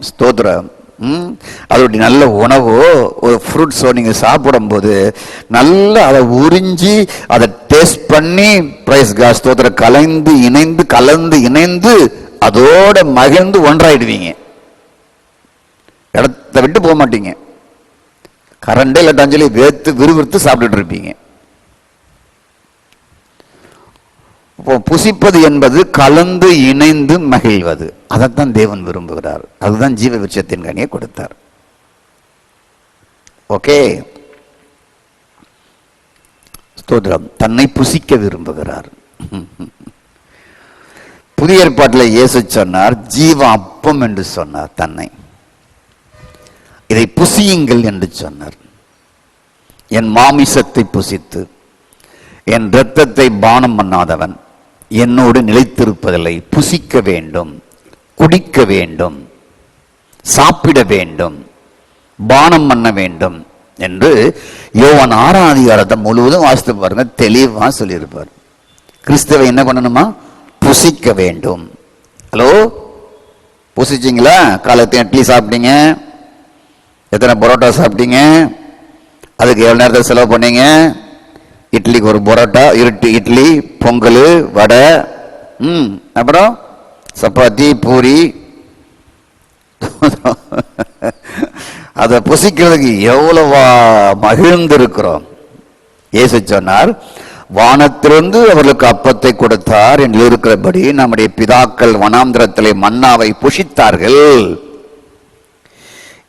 ஸ்தோத்திரம், அதோடைய நல்ல உணவோ ஒரு ஃப்ரூட்ஸோ நீங்கள் சாப்பிடும்போது நல்லா அதை உறிஞ்சி அதை டேஸ்ட் பண்ணி, ஸ்தோத்திரம், கலந்து இணைந்து அதோட மகிழ்ந்து ஒன்றாயிடுவீங்க. இடத்த விட்டு போக மாட்டீங்க. கரண்டே இல்லாட்டான்னு சொல்லி விறுவிறுத்து சாப்பிட்டுட்டு இருப்பீங்க. இப்போ புசிப்பது என்பது கலந்து இணைந்து மகிழ்வது. அதைத்தான் தேவன் விரும்புகிறார். அதுதான் ஜீவ விருட்சத்தின் கனியை கொடுத்தார். ஓகே, ஸ்தோத்திரம். தன்னை புசிக்க விரும்புகிறார். புதிய ஏற்பாட்டில் இயேசு சொன்னார், ஜீவ அப்பம் என்று சொன்னார். தன்னை இதை புசியுங்கள் என்று சொன்னார். என் மாமிசத்தை புசித்து என் இரத்தத்தை பானம் பண்ணாதவன் என்னோடு நிலைத்திருப்பதில்லை. புசிக்க வேண்டும், குடிக்க வேண்டும், சாப்பிட வேண்டும், பானம் பண்ண வேண்டும் என்று யோவான் 6ஆம் அதிகாரத்தை முழுவதும் வாசித்து பாருங்க, தெளிவா சொல்லியிருப்பார். கிறிஸ்தவை என்ன பண்ணணுமா? புசிக்க வேண்டும். ஹலோ, புசிச்சிங்களா? காலையில் இட்லி சாப்பிட்டீங்க, எத்தனை பரோட்டா சாப்பிட்டீங்க, அதுக்கு எவ்வளோ நேரத்தை செலவு பண்ணீங்க? இட்லிக்கு ஒரு பரோட்டா, இட்லி, பொங்கல், வடை, அப்புறம் சப்பாத்தி, பூரி. அதை புசிக்கிறதுக்கு எவ்வளவா மகிழ்ந்திருக்கிறோம். இயேசு சொன்னார், வானத்திலிருந்து அவர்களுக்கு அப்பத்தை கொடுத்தார் என்று இருக்கிறபடி நம்முடைய பிதாக்கள் வனாந்திரத்திலே மன்னாவை புசித்தார்கள்.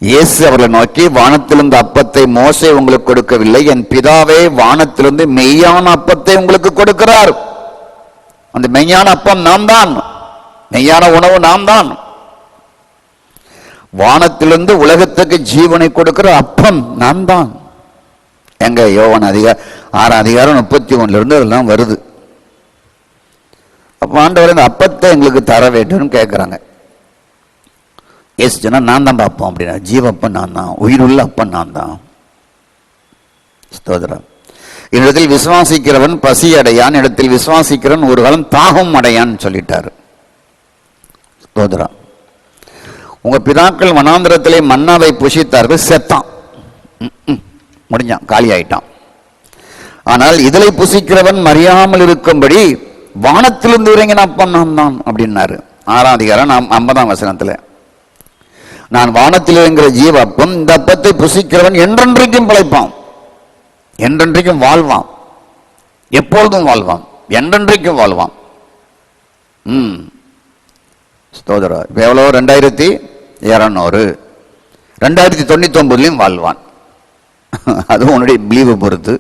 இயேசு அவர்களை நோக்கி, வானத்திலிருந்து அப்பத்தை மோசே உங்களுக்கு கொடுக்கவில்லை, என் பிதாவே வானத்திலிருந்து மெய்யான அப்பத்தை உங்களுக்கு கொடுக்கிறார். அந்த மெய்யான அப்பம் நாம் தான், மெய்யான உணவு நாம் தான். வானத்திலிருந்து உலகத்துக்கு ஜீவனை கொடுக்கிற அப்பம் நாம் தான். எங்க யோவான் 6ஆம் அதிகாரம் 31 அதெல்லாம் வருது. அப்ப ஆண்டவர் இந்த அப்பத்தை எங்களுக்கு தர வேண்டும் கேட்கிறாங்க. எஸ் சொன்னா, நான் தான் பார்ப்போம் அப்படின்னா, ஜீவப்பன் நான் தான், உயிருள்ள அப்பன் நான் தான். ஸ்தோத்திரம். இடத்தில் விசுவாசிக்கிறவன் பசி அடையான், இடத்தில் விசுவாசிக்கிறவன் ஒரு காலம் தாகம் அடையான்னு சொல்லிட்டாரு. ஸ்தோத்திரம். உங்க பிதாக்கள் வனாந்திரத்திலே மன்னாவை புசித்தார்கள், செத்தான், முடிஞ்சான், காலி ஆயிட்டான். ஆனால் இதிலை புசிக்கிறவன் மறியாமல் இருக்கும்படி வானத்திலிருந்து இறங்கின அப்பன் நான் தான் அப்படின்னாரு. 6ஆம் அதிகாரம் 50ஆம் வசனத்துல, நான் வானத்தில் இறங்குற ஜீவ அப்பம், இந்த அப்பத்தை புசிக்கிறவன் என்றென்றைக்கும் பிழைப்பான், என்றென்றைக்கும் வாழ்வான், எப்பொழுதும் வாழ்வான், என்றென்றைக்கும் வாழ்வான். ஸ்தோத்திரம். இப்போ எவ்வளோ? 2200, 2099 வாழ்வான். அதுவும் உன்னுடைய பிலீவை பொறுத்து,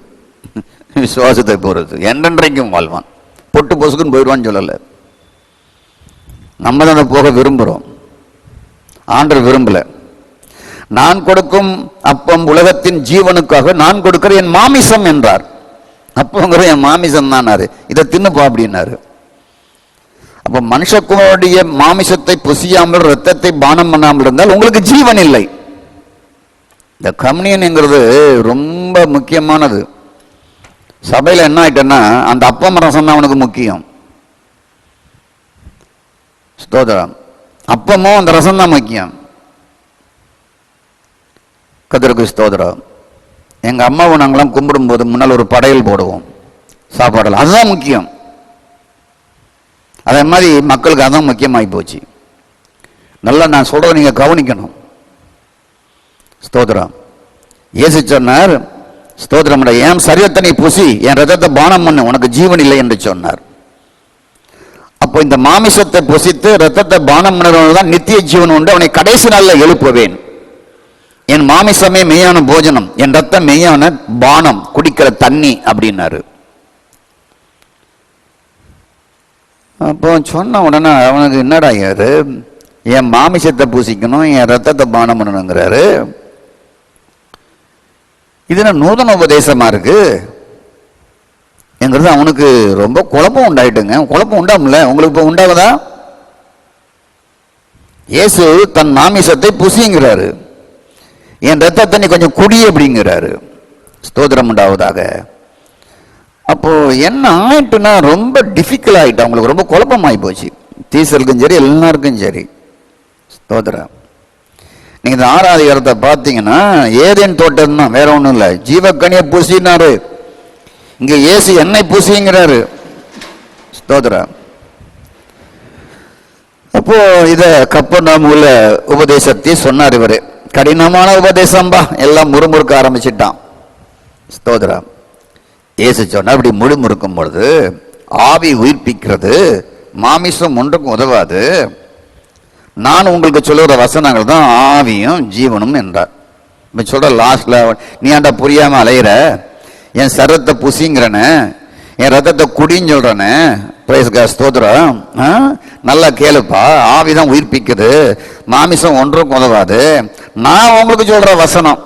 விசுவாசத்தை பொறுத்து. என்றென்றைக்கும் வாழ்வான். பொட்டு பொசுக்குன்னு போயிடுவான்னு சொல்லலை. நம்ம தான் போக விரும்புகிறோம், ஆண்டவர் விரும்பல. நான் கொடுக்கும் அப்பம் உலகத்தின் ஜீவனுக்காக நான் கொடுக்கிற என் மாமிசம் என்றார். அப்பங்கிற என் மாமிசம் தான், இதை தின்னுப்பா அப்படின்னாரு. அப்ப மனுஷக்குமாருடைய மாமிசத்தை புசியாமல் இரத்தத்தை பானம் பண்ணாமல் இருந்தால் உங்களுக்கு ஜீவன் இல்லை. இந்த கம்யூனியன்ங்கிறது ரொம்ப முக்கியமானது. சபையில் என்ன ஆயிட்டேன்னா, அந்த அப்பம் ரசம் தான் அவனுக்கு முக்கியம். ஸ்தோத்திரம். அப்பமும் அந்த ரசம் தான் முக்கியம். கர்த்தருக்கு ஸ்தோத்திரம். எங்க அம்மாவை நாங்களாம் கும்பிடும் போது முன்னால் ஒரு படையல் போடுவோம், சாப்பாடுல, அதுதான் முக்கியம். அதே மாதிரி மக்களுக்கு அதான் முக்கியமாகி போச்சு. நல்லா நான் சொல்றதை நீங்க கவனிக்கணும். ஸ்தோத்திரம். இயேசு சொன்னார், ஸ்தோத்திரம், என் சரீரத்தை நீ புசி, என் ரத்தத்தை பானம் பண்ணு, உனக்கு ஜீவன் இல்லை என்று சொன்னார். அப்போ இந்த மாமிசத்தை புசித்து ரத்தத்தை பானம் பண்ணுறவன் நித்திய ஜீவன் உண்டு, அவனை கடைசி நாளில் எழுப்புவேன். என் மாமிசமே மெய்யான போஜனம், என் ரத்தம் மெய்யான பானம், குடிக்கிற தண்ணி அப்படின்னாரு. அப்போ சொன்ன உடனே அவனுக்கு என்னடா யாரு, என் மாமிசத்தை பூசிக்கணும், என் ரத்தத்தை பானம் பண்ணணுங்கிறாரு. இது என்ன நூதன உபதேசமா இருக்கு என்கிறது அவனுக்கு ரொம்ப குழப்பம் உண்டாயிட்டுங்க. குழப்பம் உண்டாமல உங்களுக்கு இப்போ உண்டாகுதா? இயேசு தன் மாமிசத்தை புசிங்கிறாரு, என் ரத்தத்தை நீ கொஞ்சம் குடி அப்படிங்கிறாரு. ஸ்தோத்திரம் உண்டாவதாக. அப்போ என்ன ஆயிட்டுன்னா ரொம்ப டிஃபிகல்ட் ஆயிட்டு, அவங்களுக்கு ரொம்ப குழப்பமாயி போச்சு. தீசலுக்கும் சரி எல்லாருக்கும் சரி. ஸ்தோத்திரம். நீங்க இந்த 6வது அதிகாரத்தை பார்த்தீங்கன்னா ஏதேன் தோட்டம் தான், வேற ஒன்றும் இல்லை. ஜீவக்கனியை பூசினாரு, இங்க இயேசு என்னை பூசிங்கிறாரு. ஸ்தோத்திரம். அப்போ இத கப்பர்நகூம் உள்ள உபதேசத்தை சொன்னார் இவரு. கடினமான உபதேசம்பா, எல்லாம் முறுமுறுக்க ஆரம்பிச்சிட்டான். ஸ்தோத்திரம். இயேசு சொன்னா அப்படி முழுமுறுக்கும் பொழுது ஆவி உயிர்ப்பிக்கிறது, மாமிசம் ஒன்றுக்கும் உதவாது. நான் உங்களுக்கு சொல்லுகிற வசனங்கள் தான் ஆவியும் ஜீவனும் என்றார். இப்ப சொல்ற லாஸ்ட்ல, நீ ஆண்டா புரியாம அலையிற, என் சரத்தை புசிங்கிறன, என் ரத்தத்தை குடின்னு சொல்றேன்னு. ஸ்தோத்திரம். நல்லா கேளுப்பா, ஆவிதான் உயிர்ப்பிக்குது, மாமிசம் ஒன்றும் உதவாது. நான் உங்களுக்கு சொல்ற வசனம்,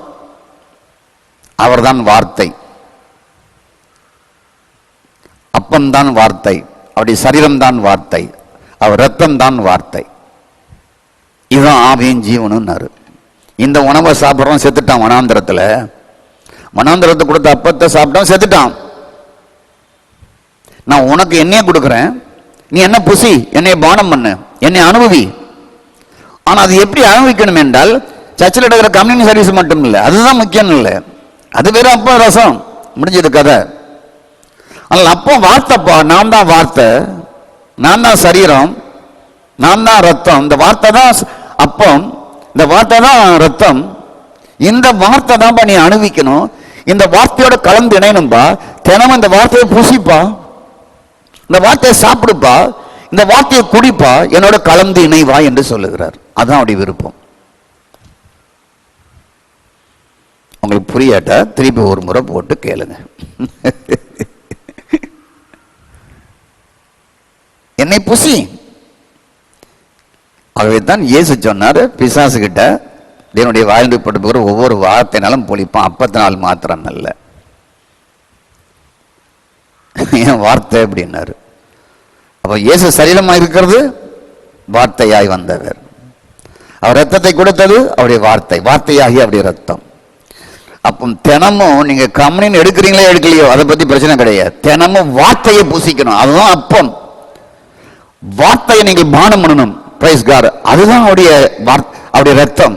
அவர் தான் வார்த்தை, அப்பம்தான் வார்த்தை, அவருடைய சரீரம் தான் வார்த்தை, அவர் ரத்தம் தான் வார்த்தை. இதுதான் ஆவியும் ஜீவனும்னாரு. இந்த உணவை சாப்பிட்றோம், செத்துட்டான் வனாந்திரத்துல. வனாந்திரத்தை கொடுத்த அப்பத்தை சாப்பிட்டான், செத்துட்டான். நான் உனக்கு என்னைய கொடுக்குறேன், நீ என்ன புசி, என்னைய பானம் பண்ணு, என்னை அனுபவி. ஆனா அது எப்படி அனுபவிக்கணும் என்றால், சர்ச்சில் எடுக்கிற கம்யூனிட்டி சர்வீஸ் மட்டும் இல்லை, அதுதான் முக்கியம் இல்லை. அது வேற அப்போ ரசம் முடிஞ்சது கதை. ஆனால் அப்போ வார்த்தைப்பா, நான் தான் வார்த்தை, நான் தான் சரீரம், நான் தான் ரத்தம். இந்த வார்த்தை தான் அப்பம், இந்த வார்த்தை தான் ரத்தம். இந்த வார்த்தை தான் நீ அனுபவிக்கணும். இந்த வார்த்தையோட கலந்து இணையணும்பா. தினமும் இந்த வார்த்தையை பூசிப்பா, இந்த வார்த்தையை சாப்பிடுப்பா, இந்த வார்த்தையை குடிப்பா, என்னோட கலந்து இணைவா என்று சொல்லுகிறார். அதுதான் அவருடைய விருப்பம். உங்களுக்கு புரியாட்டா திருப்பி ஒரு முறை போட்டு கேளுங்க. என்னை புசி. ஆகவே தான் இயேசு சொன்னார் பிசாசு கிட்ட, என்னுடைய வாழ்ந்து பட்டு போகிற ஒவ்வொரு வார்த்தைனாலும் பொழிப்பான், அப்பத்தினால் மாத்திரம் அல்ல. என் வார்த்தை அப்படின்னாரு. அப்ப இயேசு சரீரமா இருக்கிறது வார்த்தையாய் வந்தவர். அவர் ரத்தத்தை கொடுத்தது அவருடைய வார்த்தை, வார்த்தையாகி அவருடைய ரத்தம். அப்போ தினமும் நீங்க கம்யூனியன் எடுக்கிறீங்களோ எடுக்கலையோ அதை பத்தி பிரச்சனை கிடையாது. தினமும் வார்த்தையை பூசிக்கணும், அதுதான் அப்பம். வார்த்தையை நீங்கள் பானம் பண்ணணும். Praise God. அதுதான் அவருடைய ரத்தம்.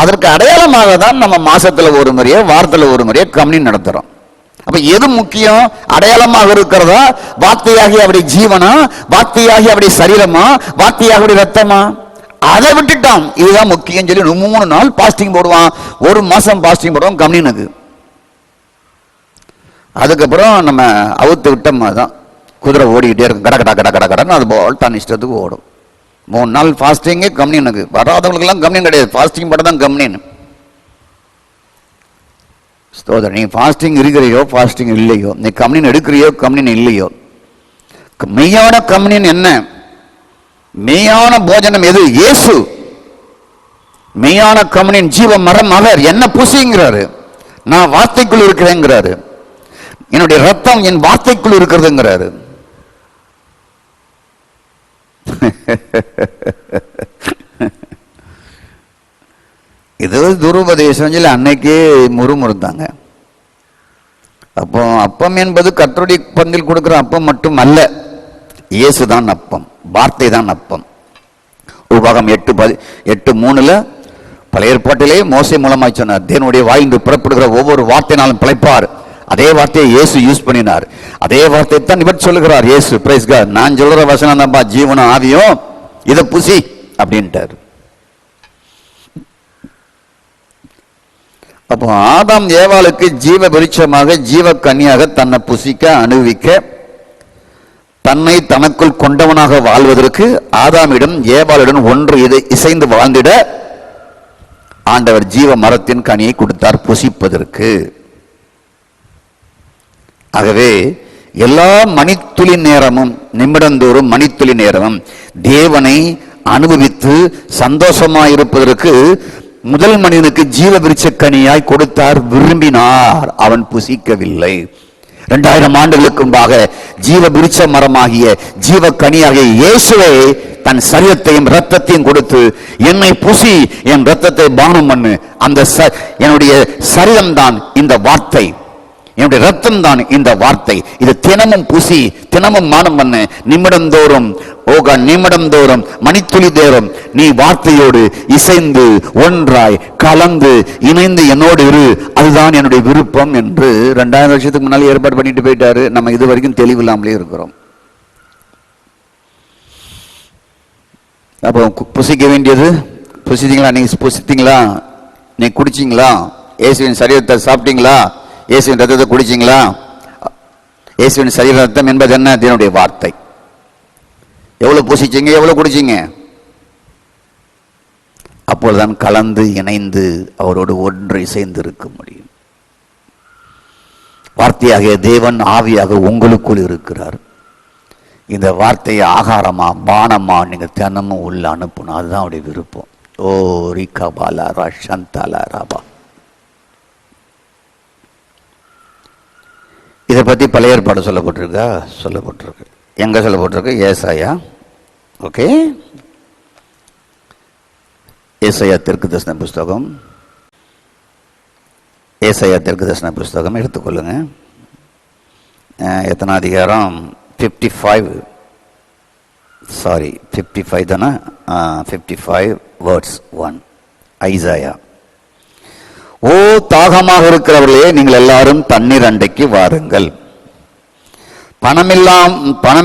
அதற்கு அடையாளமாக தான் நம்ம மாசத்துல ஒரு முறையோ வாரத்துல ஒரு முறையோ கம்யூனியன் நடத்துறோம். அப்ப எது முக்கியம்? அடையாளமாக இருக்கிறதா, வார்த்தையாகி அவருடைய ஜீவனா, வார்த்தையாகி அவருடைய சரீரமா, வார்த்தையாகி அவருடைய ரத்தமா? அதை விட்டுட்டான். இதுதான் முக்கியம் சொல்லி 3 நாள் பாஸ்டிங் போடுவான், 1 மாசம் பாஸ்டிங் போடுவான் கம்யூனியனுக்கு. அதுக்கப்புறம் நம்ம அவுத்து விட்டோம்னா தான் குதிரை ஓடிக்கிட்டே இருக்கும், கட கட கட கட கடன்னு அது போல் தான் இஷ்டத்துக்கு ஓடும். 3 நாள் ஃபாஸ்டிங்கே கம்யூனியனுக்கு. வராதவங்களுக்கெல்லாம் கம்யூனியன் கிடையாது, ஃபாஸ்டிங் போட தான் கம்யூனியன். ஸ்தோத்திரம். நீ ஃபாஸ்டிங் இருக்கிறையோ ஃபாஸ்டிங் இல்லையோ, நீ கம்யூனியன் எடுக்கிறியோ கம்யூனியன் இல்லையோ, மெய்யான கம்யூனியன் என்ன, மெய்யான போஜனம் எது? இயேசு. மெய்யான கம்யூனியன் ஜீவ மரம் அவர். என்ன புசிங்கிறாரு? நான் வார்த்தைக்குள் இருக்கிறேங்கிறாரு. என்னுடைய ரத்தம் என் வார்த்தைக்குள் இருக்கிறதுங்கிறாரு. இது துருபதேசம் சொல்லி அன்னைக்கே முறுமுறுத்தாங்க. அப்போ அப்பம் என்பது கர்த்தருடைய பங்கில் கொடுக்கிற அப்பம் மட்டும் அல்ல, இயேசுதான் அப்பம், வார்த்தை தான் அப்பம். உபாகம் 8:3 பழைய ஏற்பாட்டிலே மோசே மூலமாய் சொன்னார், தேவனுடைய வாயிலிருந்து புறப்படுகிற ஒவ்வொரு வார்த்தையினாலும் பிழைப்பார். அதே வார்த்தையை இயேசு யூஸ் பண்ணினார். அதே வார்த்தையை தான் இவர் சொல்லுகிறார் இயேசு. Praise God. நான் சொல்ற வசனம் தான்ப்பா ஜீவனும் ஆவியும், இதை புசி அப்படின்ட்டார். அப்போ ஆதாம் ஏவாளுக்கு ஜீவ விருட்சமாக ஜீவ கன்னியாக தன்னை புசிக்க அனுபவிக்க தன்னை தனக்குள் கொண்டவனாக வாழ்வதற்கு ஆதாமிடம் ஏவாளுடன் ஒன்று இசைந்து வாழ்ந்திட ஆண்டவர் ஜீவ மரத்தின் கனியை கொடுத்தார் புசிப்பதற்கு. ஆகவே எல்லா மணித்துளி நேரமும், நிமிடந்தோறும் மணித்துளி நேரமும் தேவனை அனுபவித்து சந்தோஷமாயிருப்பதற்கு முதல் மனிதனுக்கு ஜீவ விருட்சக்கனியாய் கொடுத்தார், விரும்பினார், அவன் புசிக்கவில்லை. 2000 ஆண்டுகளுக்கு முன்பாக ஜீவ விருட்ச மரமாகிய ஜீவ கனியாகிய இயேசுவை தன் சரீரத்தையும் இரத்தத்தையும் கொடுத்து, என்னை புசி, என் இரத்தத்தை பானம் பண்ணு, அந்த என்னுடைய சரீரம் தான் இந்த வார்த்தை, என்னுடைய ரத்தம் தான் இந்த வார்த்தை, இது தினமும் புசி, தினமும் மானம் பண்ணு, நிமிடந்தோறும் நிமிடந்தோறும் மணித்துளி தோறும் நீ வார்த்தையோடு இசைந்து ஒன்றாய் கலந்து இணைந்து என்னோடு இரு, அதுதான் என்னுடைய விருப்பம் என்று 2000 வருஷத்துக்கு முன்னாலே ஏற்பாடு பண்ணிட்டு போயிட்டாரு. நம்ம இது வரைக்கும் தெளிவில்லாமலே இருக்கிறோம். அப்போ புசிக்க வேண்டியது, புசித்தீங்களா? நீங்க புசித்தீங்களா? நீ குடிச்சிங்களா? இயேசுவின் சரீரத்தை சாப்பிட்டீங்களா? இயேசுவின் ரத்தத்தை குடிச்சிங்களா? இயேசுவின் சரீர ரத்தம் என்பது என்ன? தேவனுடைய வார்த்தை. எவ்வளவு புசிச்சிங்க, எவ்வளவு குடிச்சிங்க? அப்பொழுதுதான் கலந்து இணைந்து அவரோடு ஒன்று இசைந்து இருக்க முடியும். வார்த்தையாக தேவன் ஆவியாக உங்களுக்குள் இருக்கிறார். இந்த வார்த்தையை ஆகாரமா பானமா நீங்க தினமும் உள்ள அனுப்பணும், அதுதான் அவருடைய விருப்பம். ஓ ரிகபாலா சந்தாலா ராபா. இதை பற்றி பழைய ஏற்பாடு சொல்லப்பட்டிருக்கா? சொல்லப்பட்டிருக்கு. எங்க சொல்லப்பட்டிருக்கு? ஏசாயா. ஓகே, ஏசாயா தீர்க்கதரிசன புஸ்தகம், ஏசாயா தீர்க்கதரிசன புஸ்தகம் எடுத்துக்கொள்ளுங்க. எத்தனை அதிகாரம்? 55 தானே? 55 verse 1. ஐசாயா. ஓ தாகமாக இருக்கிறவர்களே, நீங்கள் எல்லாரும் தண்ணீர் அண்டைக்கு வாருங்கள். பணம்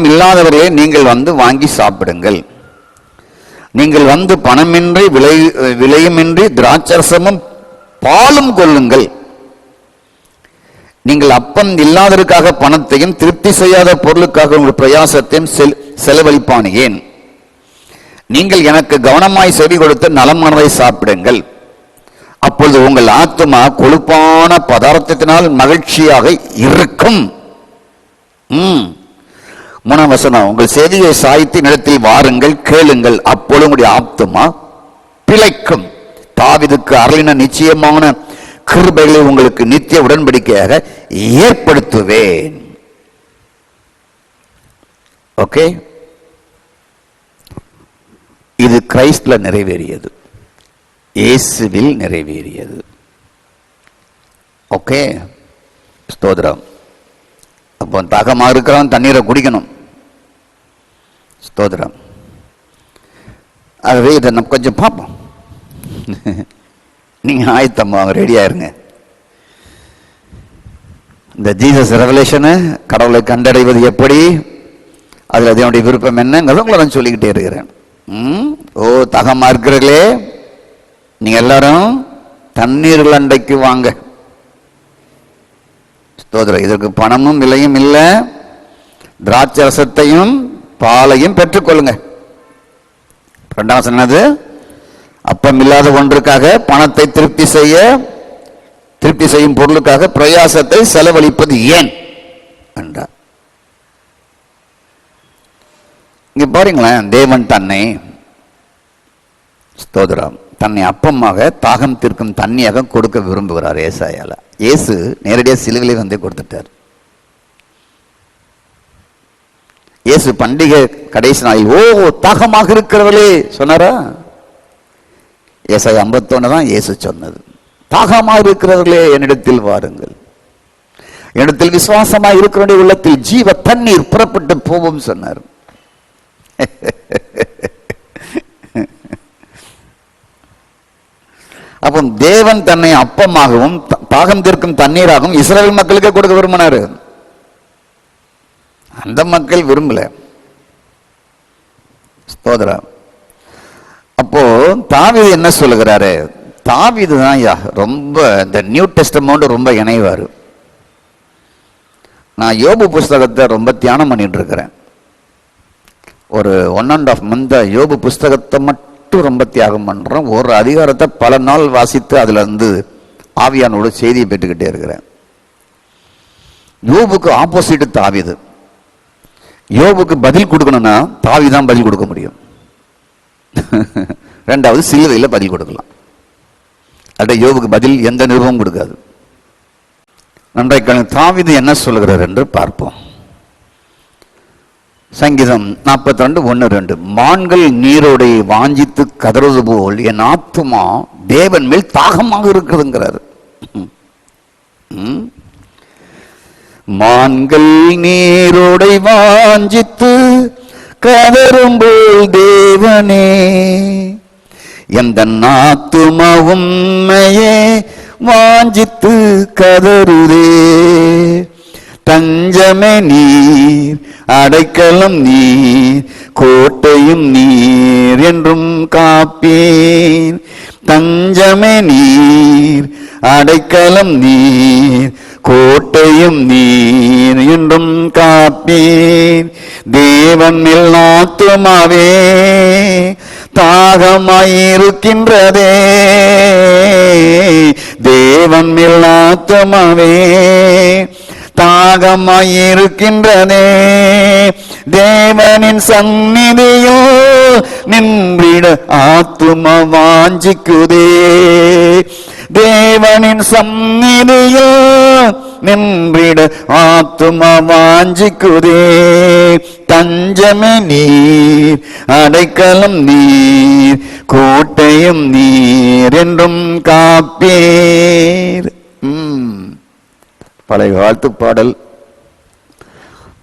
இல்லாதவர்களே, நீங்கள் வந்து வாங்கி சாப்பிடுங்கள். நீங்கள் வந்து பணமின்றி விலையுமின்றி திராட்சரசமும் பாலும் கொள்ளுங்கள். நீங்கள் அப்பம் இல்லாததற்காக பணத்தையும் திருப்தி செய்யாத பொருளுக்காக உங்கள் பிரயாசத்தையும் செலவழிப்பான் ஏன்? நீங்கள் எனக்கு கவனமாய் செவி கொடுத்து நலமானதை சாப்பிடுங்கள். அப்பொழுது உங்கள் ஆத்துமா கொழுப்பான பதார்த்தத்தினால் மகிழ்ச்சியாக இருக்கும். 3ஆம் வசனம், உங்கள் செவியை சாய்த்து நிலத்தில் வாருங்கள், கேளுங்கள், அப்பொழுது உங்களுடைய ஆத்துமா பிழைக்கும். தாவீதுக்கு அருளின நிச்சயமான கிருபைகளை உங்களுக்கு நித்திய உடன்படிக்கையாக ஏற்படுத்துவேன். ஓகே, இது கிறிஸ்துல நிறைவேறியது, இயேசுவில் நிறைவேறியது. ஓகே, ஸ்தோத்திரம். அப்போ தாகமாக இருக்கிறவன் தண்ணீரை குடிக்கணும். ஸ்தோத்திரம். ஆகவே இதை நம்ம கொஞ்சம் பார்ப்போம். நீங்க ஆயத்தமாக ரெடியா இருங்க. இந்த ஜீசஸ் ரெவலேஷனு, கடவுளை கண்டடைவது எப்படி, அதுல அதனுடைய விருப்பம் என்னங்கிறத உங்களை நான் சொல்லிக்கிட்டே இருக்கிறேன். ஓ தாகமா இருக்கிறீர்களே, நீங்க எல்லாரும் தண்ணீர் அண்டைக்கு வாங்க. ஸ்தோத்திரம். இதற்கு பணமும் விலையும் இல்லை, திராட்சரசத்தையும் பாலையும் பெற்றுக்கொள்ளுங்க. 2ஆம் வசனம் என்னது? அப்பம் இல்லாத ஒன்றுக்காக பணத்தை திருப்தி செய்யும் பொருளுக்காக பிரயாசத்தை செலவழிப்பது ஏன் என்றார். இங்க பாருங்களேன், தேவன் தன்னை, ஸ்தோத்திரம், தன்னை அப்பமாக தாகம் தீர்க்கும் தண்ணியாக கொடுக்க விரும்புகிறார். ஏசாயால இயேசு நேரடியாக சிலுவையிலே வந்து கொடுத்துட்டார். இயேசு பண்டிகை கடைசி நாளில் ஓ தாகமாக இருக்கிறவர்களே சொன்னாரா? ஏசாயா 51 தான் இயேசு சொன்னது. தாகமாக இருக்கிறவர்களே என்னிடத்தில் வாருங்கள், என்னிடத்தில் விசுவாசமாக இருக்கிற உள்ளத்தில் ஜீவ தண்ணீர் புறப்பட்டு போவோம் சொன்னார். அப்போ தேவன் தன்னை அப்பமாகவும் தாகம் தீர்க்கும் தண்ணீராகவும் இஸ்ரவேல் மக்களுக்கே கொடுக்க விரும்பினாரு. அந்த மக்கள் விரும்பல. ஸ்தோத்திரம். அப்போ தாவீது என்ன சொல்லுகிறாரு? தாவீது தான் ரொம்ப இந்த நியூ டெஸ்டமென்ட் ரொம்ப இணைவாரு. நான் யோபு புஸ்தகத்தை ரொம்ப தியானம் பண்ணிட்டு இருக்கிறேன். ஒரு 1.5 month யோபு புஸ்தகத்தை மட்டும் ரொம்ப தியாகம் பண்றேன். ஒரு அதிகாரத்தை பல நாள் வாசித்து அதுல இருந்து ஆவியானோட செய்தியை பெற்றுக்கிட்டே இருக்கிறேன். யோபுக்கு ஆப்போசிட் தாவீது. யோபுக்கு பதில் கொடுக்கணும்னா தாவீதான் பதில் கொடுக்க முடியும். ரெண்டாவது சிலுவையில் பதில் கொடுக்கலாம். அட யோபுக்கு பதில் எந்த நிருபமும் கொடுக்காது. நன்றாக தாவீது என்ன சொல்கிறார் என்று பார்ப்போம். சங்கீதம் 42:1-2. மான்கள் நீரோடை வாஞ்சித்து கதறுவது போல் என் ஆத்துமா தேவன் மேல் தாகமாக இருக்குதுங்கிறார். மான்கள் நீரோடை வாஞ்சித்து கதறும்போல் தேவனே எந்த ஆத்துமா உம்மையே வாஞ்சித்து கதறுதே. தஞ்சமே நீர், அடைக்கலம் நீர், கோட்டையும் நீர் என்றும் காப்பீர். தஞ்சமே நீர், அடைக்கலம் நீர், கோட்டையும் நீர் என்றும் காப்பீர். தேவன் மேல் ஆத்துமாவே தாகமாயிருக்கின்றதே. தேவன் மேல் ஆத்துமாவே தாகமாயிருக்கின்றதே. தேவனின் சந்நிதியோ நின்றிட ஆத்துமா வாஞ்சிக்குதே. தேவனின் சந்நிதியோ நின்றிட ஆத்துமா வாஞ்சிக்குதே. தஞ்சமே நீர், அடைக்கலம் நீர், கோட்டையும் நீர் என்றும் காப்பீர். பழைய வாழ்த்து பாடல்.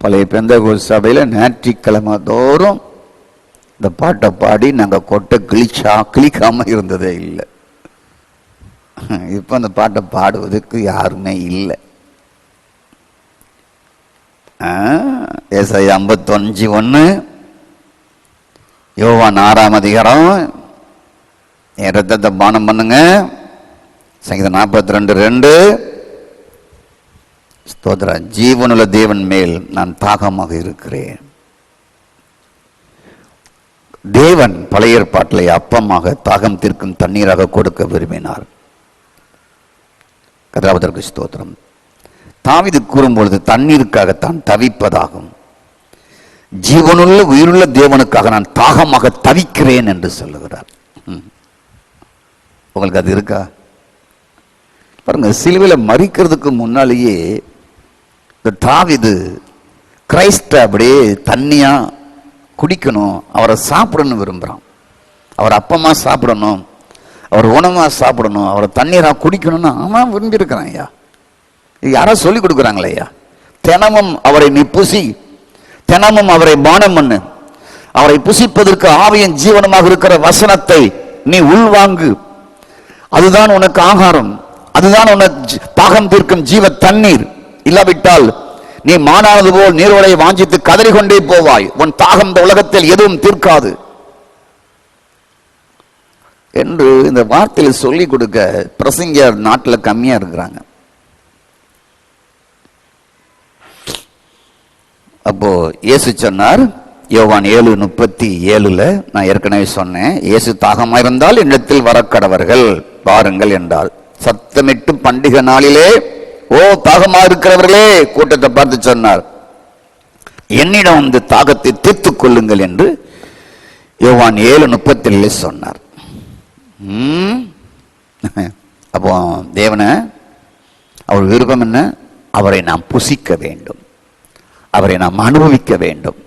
பழைய பெந்தகோஸ்து சபையில் ஞாயிற்றுக்கிழமை தோறும் இந்த பாட்டை பாடி நாங்கள் கொட்டை கிழிக்காம இருந்ததே இல்லை. இப்போ அந்த பாட்டை பாடுவதற்கு யாருமே இல்லை. ஏசாயா 55:1, யோவான் 6ஆம் அதிகாரம் என் ரத்தத்தை பானம் பண்ணுங்க. சங்கீதம் 42:2, ஸ்தோத்திர ஜீவனுள்ள தேவன் மேல் நான் தாகமாக இருக்கிறேன். தேவன் பழைய ஏற்பாட்டிலே அப்பமாக தாகம் தீர்க்கும் தண்ணீராக கொடுக்க விரும்பினார். கர்த்தருக்கு ஸ்தோத்திரம். தாவீது கூறும்பொழுது தண்ணீருக்காக தான் தவிப்பதாகும். ஜீவனுள்ள உயிருள்ள தேவனுக்காக நான் தாகமாக தவிக்கிறேன் என்று சொல்லுகிறார். உங்களுக்கு அது இருக்கா? பாருங்க, சிலுவையில் மரிக்கிறதுக்கு முன்னாலேயே இந்த தாவீது கிரைஸ்ட அப்படியே தண்ணியா குடிக்கணும், அவரை சாப்பிடணும் விரும்புகிறான். அவர் அப்பமா சாப்பிடணும், அவர் உணவா சாப்பிடணும், அவரை தண்ணீரா குடிக்கணும்னு அவன் விரும்பியிருக்கிறான். ஐயா, இது யாரோ சொல்லி கொடுக்குறாங்களே ஐயா. தினமும் அவரை நீ புசி, தினமும் அவரை பானம் பண்ணு, அவரை புசிப்பதற்கு ஆவியின் ஜீவனமாக இருக்கிற வசனத்தை நீ உள்வாங்கு. அதுதான் உனக்கு ஆகாரம், அதுதான் உனக்கு தாகம் தீர்க்கும் ஜீவ தண்ணீர். இல்லாவிட்டால் நீ மானானது போல் நீரோடை வாஞ்சித்து கதறிக்கொண்டே போவாய். உன் தாகம் இந்த உலகத்தில் எதுவும் தீர்க்காது என்று இந்த வார்த்தையில் சொல்லிக் கொடுக்க பிரசங்கர் நாட்டில் கம்மியா இருக்கிறாங்க. அப்போ இயேசு சொன்னார், யோவான் 7:37, நான் ஏற்கனவே சொன்னேன், இயேசு தாகமா இருந்தால் என்னிடத்தில் வரக்கடவர்கள் பாருங்கள் என்றால், சத்தமிட்டு பண்டிகை நாளிலே ஓ தாகமா இருக்கிறவர்களே கூட்டத்தை பார்த்து சொன்னார், என்னிடம் வந்து தாகத்தை தீர்த்துக் கொள்ளுங்கள் என்று யோவான் 7:37 சொன்னார். அப்போ தேவனை அவர் விருப்பம் என்ன? அவரை நாம் புசிக்க வேண்டும், அவரை நாம் அனுபவிக்க வேண்டும்,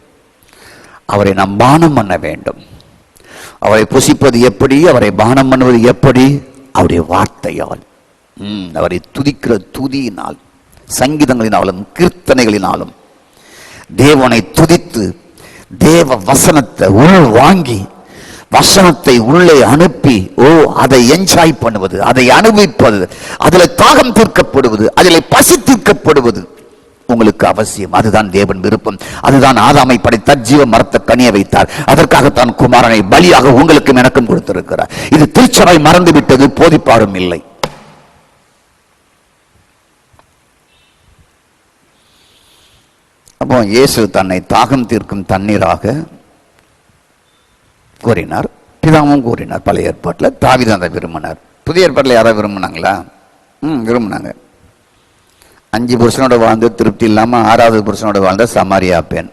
அவரை நாம் பானம் பண்ண வேண்டும். அவரை புசிப்பது எப்படி, அவரை பானம் பண்ணுவது எப்படி? அவருடைய வார்த்தையால், அவரை துதிக்கிற துதியினால், சங்கீதங்களினாலும் கீர்த்தனைகளினாலும் தேவனை துதித்து தேவ வசனத்தை உள் வாங்கி வசனத்தை உள்ளே அனுப்பி அதை என்ஜாய் பண்ணுவது, அதை அனுபவிப்பது, அதில் தாகம் தீர்க்கப்படுவது, அதில் பசி தீர்க்கப்படுவது உங்களுக்கு அவசியம். அதுதான் தேவன் விருப்பம். அதுதான் ஆதாமை படைத்தார், ஜீவ மரத்தை கனிய வைத்தார். அதற்காகத்தான் குமாரனை பலியாக உங்களுக்கும் எனக்கும் கொடுத்திருக்கிறார். இது திருச்சபை மறந்துவிட்டது, போதிப்பாரும் இல்லை. அப்போ இயேசு தன்னை தாகம் தீர்க்கும் தண்ணீராக கூறினார், பிதாவும் கூறினார். பழைய ஏற்பாட்டில் தாவீது அதை விரும்பினார். புதிய ஏற்பாட்டில் யாராவது விரும்பினாங்களா? விரும்பினாங்க. 5 புருஷனோட வாழ்ந்து திருப்தி இல்லாமல் 6வது புருஷனோட வாழ்ந்த சமாரியா பெண்.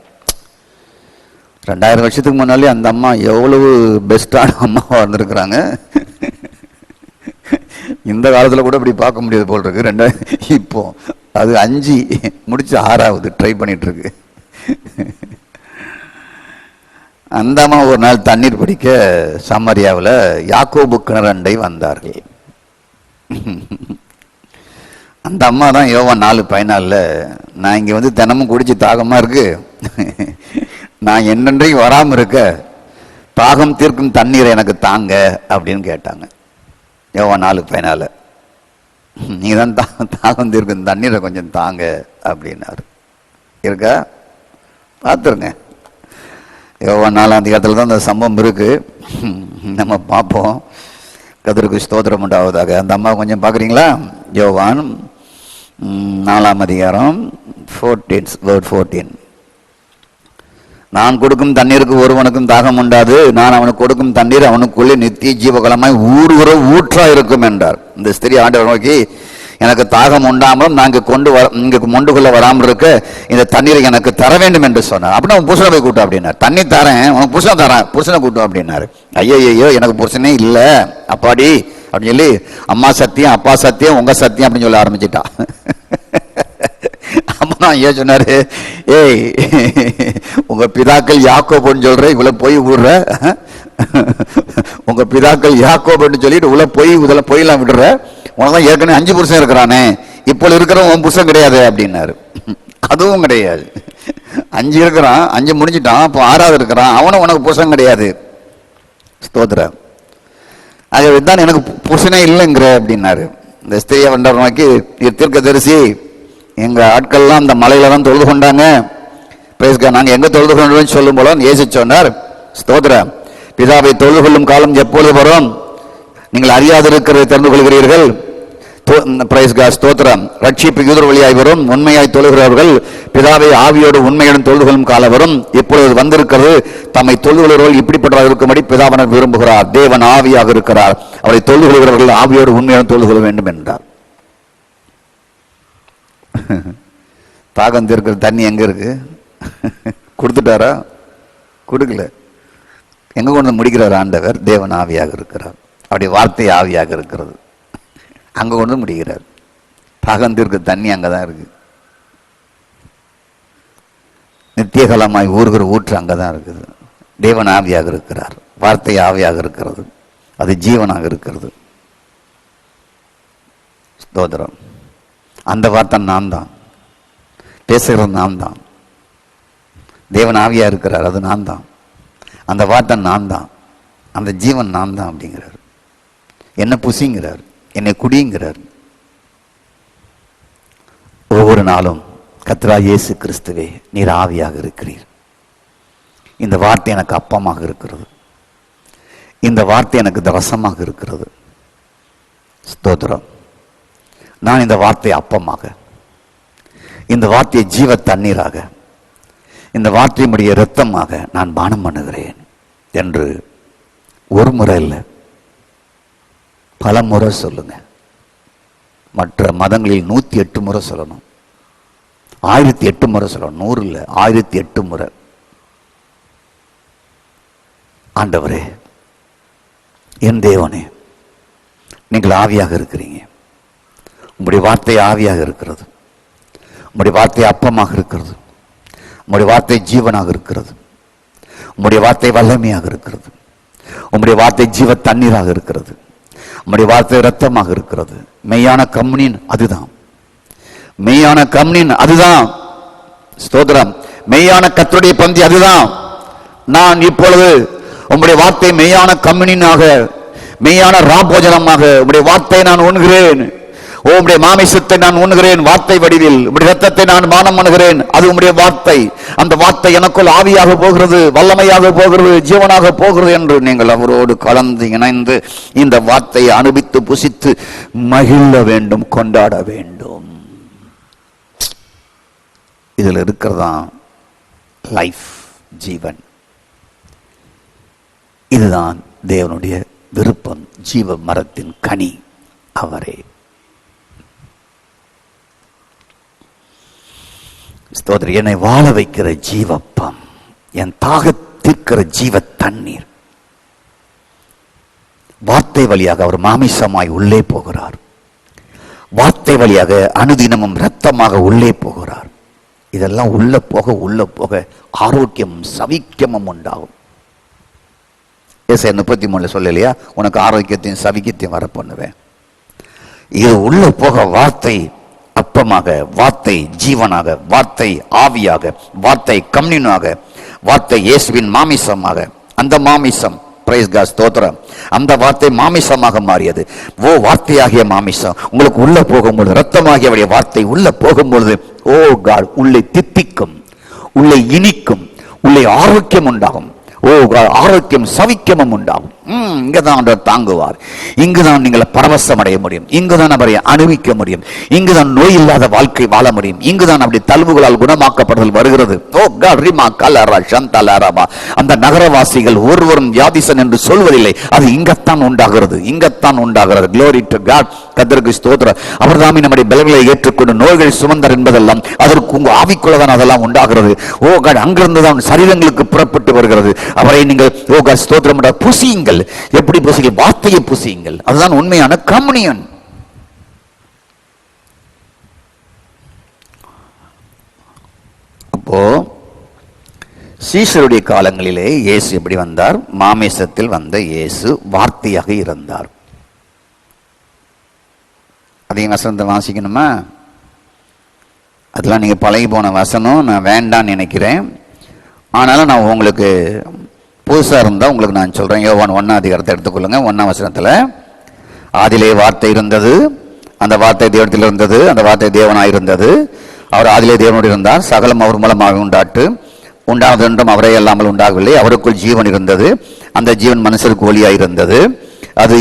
2000 வருஷத்துக்கு முன்னாலே அந்த அம்மா எவ்வளவு பெஸ்டான அம்மாவாக இருந்திருக்கிறாங்க. இந்த காலத்தில் கூட இப்படி பார்க்க முடியாது போல் இருக்கு. இப்போ அது 5 முடிச்சு 6வது ட்ரை பண்ணிட்டு இருக்கு. அந்த அம்மா ஒரு நாள் தண்ணீர் பிடிக்க சமாரியாவில் யாக்கோபு கிணறண்டை வந்தார்கள். அந்த அம்மா தான் யோவான் 4:14 நான் இங்கே வந்து தினமும் குடிச்சு தாகமாக இருக்கு, நான் என்னென்றையும் வராமல் இருக்க தாகம் தீர்க்கும் தண்ணீரை எனக்கு தாங்க அப்படின்னு கேட்டாங்க. யோவான் 4:14 நீ தான் தாகம் தீர்க்கும் தண்ணீரை கொஞ்சம் தாங்க அப்படின்னாரு. இருக்கா பார்த்துருங்க. யோவான் 4ஆம் அதிகாரத்தில் தான் அந்த சம்பவம் இருக்கு, நம்ம பார்ப்போம். கர்த்தருக்கு ஸ்தோத்திரம் உண்டாவதாக. அந்த அம்மா கொஞ்சம் பார்க்குறீங்களா? யோவான் 4ஆம் அதிகாரம் 14. நான் கொடுக்கும் தண்ணீருக்கு ஒருவனுக்கும் தாகம் உண்டாது, நான் அவனுக்கு கொடுக்கும் தண்ணீர் அவனுக்குள்ளே நித்திய ஜீவகலமாய் ஊறுகிற ஊற்றா இருக்கும் என்றார். இந்த ஸ்திரீ ஆண்டவர் நோக்கி, எனக்கு தாகம் உண்டாமலும் நான் இங்கே மொண்டு கொள்ள வராமல் இருக்க இந்த தண்ணீரை எனக்கு தர வேண்டும் என்று சொன்னார். அப்படின்னா உன் புருஷனை போய் கூட்டும் அப்படின்னார். தண்ணி தரேன், உனக்கு புருஷனை தரேன், புருஷனை கூட்டும் அப்படின்னாரு. ஐயோ எனக்கு புருஷனே இல்லை அப்பாடி அப்படின்னு சொல்லி அம்மா சத்தியம் அப்பா சத்தியம் உங்க சத்தியம் அப்படின்னு சொல்ல ஆரம்பிச்சிட்டா. அம்மா ஏன் சொன்னாரு, ஏய் உங்க பிதாக்கள் யாக்கோபுன்னு சொல்ற இவ்வளவு போய் விடுற, உங்க பிதாக்கள் யாக்கோபுன்னு சொல்லிட்டு இவ்வளவு போய் இதில் போயெல்லாம் விடுற, உனதான் ஏற்கனவே 5 புருஷன் இருக்கிறானே, இப்போ இருக்கிறவன் உன் புருஷன் கிடையாது அப்படின்னாரு. அதுவும் கிடையாது, 5 இருக்கிறான், 5 முடிஞ்சிட்டான், இப்போ 6வது இருக்கிறான், அவனும் உனக்கு புருஷன் கிடையாது. ஸ்தோத்திரம். அதுதான் எனக்கு புருஷனே இல்லைங்கிற அப்படின்னாரு. இந்த ஸ்திரியை வந்தவர் நோக்கி, தீர்க்கதரிசி எங்க ஆட்கள்லாம் அந்த மலையில தான் தொழுது கொண்டாங்க, நாங்க எங்க தொழுது கொண்டோம்னு சொல்லும் போல இயேசு சொன்னார், ஸ்தோத்திரம், பிதாவை தொழுது கொள்ளும் காலம் எப்பொழுது வரும், நீங்கள் அறியாதிருக்கிறதை தெரிந்து கொள்கிறீர்கள். ஸ்தோத்திரம். ரட்சிப்பு யூதர் வழியாய் வரும், உண்மையாய் தொழுகிறவர்கள் பிதாவை ஆவியோடு உண்மையுடன் தொழுது கொள்ளும் காலம் வரும், இப்பொழுது வந்திருக்கிறது. தம்மை தொழுது கொள்கிறவர்கள் இப்படிப்பட்டவர்கள் இருக்கும்படி பிதாவனர் விரும்புகிறார். தேவன் ஆவியாக இருக்கிறார், அவரை தொழுது கொள்கிறவர்கள் ஆவியோடு உண்மையுடன் தொழுது கொள்ள வேண்டும் என்றார். தாகம் தீர்க்கிற தண்ணி எங்க இருக்கு? கொடுத்துட்டாரா? கொடுக்கல. எங்க கொண்டு முடிக்கிறார் ஆண்டவர்? தேவன் ஆவியாக இருக்கிறார், அவருடைய வார்த்தை ஆவியாக இருக்கிறது, அங்க கொண்டு முடிக்கிறார். தாகம் தீர்க்கிற தண்ணி அங்கதான் இருக்கு. நித்தியகாலமாய் ஊறுகிற ஊற்று அங்கதான் இருக்குது. தேவன் ஆவியாக இருக்கிறார், வார்த்தை ஆவியாக இருக்கிறது, அது ஜீவனாக இருக்கிறது. ஸ்தோத்திரம். அந்த வார்த்தை நான் தான், பேசுகிறது நான் தான். தேவன் ஆவியா இருக்கிறார், அது நான் தான். அந்த வார்த்தை நான் தான், அந்த ஜீவன் நான் தான் அப்படிங்கிறார். என்ன புசிங்கிறார், என்னை குடிங்கிறார். ஒவ்வொரு நாளும் கர்த்தராகிய இயேசு கிறிஸ்துவே நீர் ஆவியாக இருக்கிறீர். இந்த வார்த்தை எனக்கு அப்பமாக இருக்கிறது, இந்த வார்த்தை எனக்கு ரசமாக இருக்கிறது. ஸ்தோத்திரம். நான் இந்த வார்த்தை அப்பமாக, இந்த வார்த்தையை ஜீவ தண்ணீராக, இந்த வார்த்தையினுடைய இரத்தமாக நான் பானம் பண்ணுகிறேன் என்று ஒரு முறை இல்லை, பல முறை சொல்லுங்க. மற்ற மதங்களில் 108 முறை சொல்லணும், 1008 முறை சொல்லணும். 100 இல்லை, 1008 முறை. ஆண்டவரே, என் தேவனே, நீங்கள் ஆவியாக இருக்கிறீங்க, உங்களுடைய வார்த்தை ஆவியாக இருக்கிறது, உங்களுடைய வார்த்தை அப்பமாக இருக்கிறது, உங்களுடைய வார்த்தை ஜீவனாக இருக்கிறது, உங்களுடைய வார்த்தை வல்லமையாக இருக்கிறது, உங்களுடைய வார்த்தை ஜீவ தண்ணீராக இருக்கிறது, உங்களுடைய வார்த்தை இரத்தமாக இருக்கிறது. மெய்யான கம்யூனியன் அதுதான், மெய்யான கம்யூனியன் அதுதான். ஸ்தோத்திரம். மெய்யான கர்த்தருடைய பந்தி அதுதான். நான் இப்பொழுது உங்களுடைய வார்த்தை மெய்யான கம்யூனியனாக, மெய்யான ராபோஜனமாக உங்களுடைய வார்த்தை நான் உண்கிறேன். உம்முடைய மாமிசத்தை நான் உண்ணுகிறேன் வார்த்தை வடிவில், உம்முடைய ரத்தத்தை நான் பானம் பண்ணுகிறேன், அது உம்முடைய வார்த்தை. அந்த வார்த்தை எனக்குள் ஆவியாக போகிறது, வல்லமையாக போகிறது, ஜீவனாக போகிறது என்று நீங்கள் அவரோடு கலந்து இணைந்து இந்த வார்த்தையை அனுபவித்து புசித்து மகிழ வேண்டும், கொண்டாட வேண்டும். இதில் இருக்கிறதா லைஃப், ஜீவன். இதுதான் தேவனுடைய விருப்பம், ஜீவ மரத்தின் கனி அவரே. ஸ்தோத்திரம். என்னை வாழ வைக்கிற ஜீவப்பம், என் தாகத்திற்கிற ஜீவ தண்ணீர். வார்த்தை வழியாக அவர் மாமிசமாய் உள்ளே போகிறார். வார்த்தை வழியாக அனுதினமும் இரத்தமாக உள்ளே போகிறார். இதெல்லாம் உள்ள போக ஆரோக்கியமும் சவிக்கியமும் உண்டாகும். ஏசாயா 33 சொல்லலையா, உனக்கு ஆரோக்கியத்தையும் சவிக்கியத்தையும் வர பண்ணுவேன். இது உள்ள போக வார்த்தை அப்பமாக, வார்த்தை ஜீவனாக, வார்த்தை ஆவியாக, வார்த்தை கம்யூனாக, வார்த்தை இயேசுவின் மாமிசமாக. அந்த மாமிசம், பிரைஸ் காட், ஸ்தோத்திரம், அந்த வார்த்தை மாமிசமாக மாறியது. வார்த்தையாகிய மாமிசம் உங்களுக்கு உள்ள போகும்பொழுது, ரத்தமாகிய வார்த்தை உள்ள போகும்பொழுது, ஓ காட், உள்ளே தித்திக்கும், உள்ளே இனிக்கும், உள்ளே ஆரோக்கியம் உண்டாகும். ஓ ஆரோக்கியம் சவிக்கியமும் உண்டாகும். இங்கதான் அவர் தாங்குவார். இங்குதான் நீங்கள் பரவசம் அடைய முடியும். இங்குதான் அவரை அனுபவிக்க முடியும். இங்குதான் நோய் இல்லாத வாழ்க்கை வாழ முடியும். இங்குதான் அப்படி தழுவுகளால் குணமாக்கப்படுதல் வருகிறது. ஓ காட், ரிமா கலரா சந்தலரபா. அந்த நகரவாசிகள் ஒருவரும் வியாதிசன் என்று சொல்வதில்லை. அது இங்கத்தான் உண்டாகிறது, இங்கத்தான் உண்டாகிறது. Glory to God. கர்த்தருக்கு ஸ்தோத்திரம். அவர்தாமே நம்முடைய பலங்களை ஏற்றுக்கொண்டு நோய்கள் சுமந்தார் என்பதெல்லாம் அதற்கு உங்க ஆவிக்குள்ளதான் அதெல்லாம் உண்டாகிறது. ஓ காட், அங்கிருந்து தான் சரீரங்களுக்கு புறப்பட்டு வருகிறது. அவரை நீங்கள் ஓ காட் ஸ்தோத்திரம் புசியுங்கள். எப்படி புசியுங்கள்? வார்த்தையை புசியுங்கள். அதுதான் உண்மையான கம்யூனியன். அப்போ சீஷருடைய காலங்களிலே இயேசு எப்படி வந்தார்? மாமிசத்தில் வந்த இயேசு வார்த்தையாக இருந்தார். அதையும் வசனத்தை வாசிக்கணுமா? அதெல்லாம் நீங்க பழகி போன வசனம், நான் வேண்டான்னு நினைக்கிறேன். ஆனாலும் நான் உங்களுக்கு புதுசா இருந்தா உங்களுக்கு நான் சொல்றேன். யோவான் 1 அதிகாரத்தை எடுத்துக்கொள்ளுங்க. 1 வசனத்துல, ஆதியிலே வார்த்தை இருந்தது, அந்த வார்த்தை தேவனிடத்தில் இருந்தது, அந்த வார்த்தை தேவனாய் இருந்தது, அவர் ஆதியிலே தேவனோடு இருந்தார், சகலம் அவர் மூலமாக உண்டானது என்றும் அவரே அல்லாமல் உண்டாகவில்லை, அவருக்குள் ஜீவன் இருந்தது, அந்த ஜீவன் மனுஷருக்கு ஒளியாய் இருந்தது, அது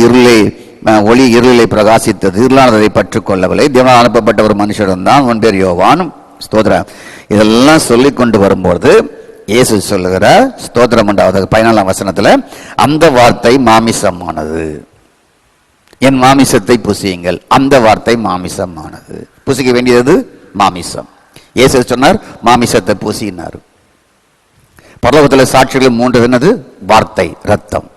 ஒளி இருளை பிரகாசித்தது, இருளானதை பற்றுக் கொள்ளவில்லை, தேவனால் அனுப்பப்பட்ட ஒரு மனுஷன் தான், அவன் பேர் யோவான். ஸ்தோத்திரம். இதெல்லாம் சொல்லி கொண்டு வரும்போது இயேசு சொல்லுகிறார், ஸ்தோத்திரம் உண்டாவது 14 வசனத்துல, அந்த வார்த்தை மாமிசமானது, என் மாமிசத்தை புசியுங்கள். அந்த வார்த்தை மாமிசமானது. புசிக்க வேண்டியது மாமிசம். இயேசு சொன்னார், மாமிசத்தை புசினார். பரலோகத்தில் சாட்சிகள் 3 என்னது? வார்த்தை, ரத்தம்.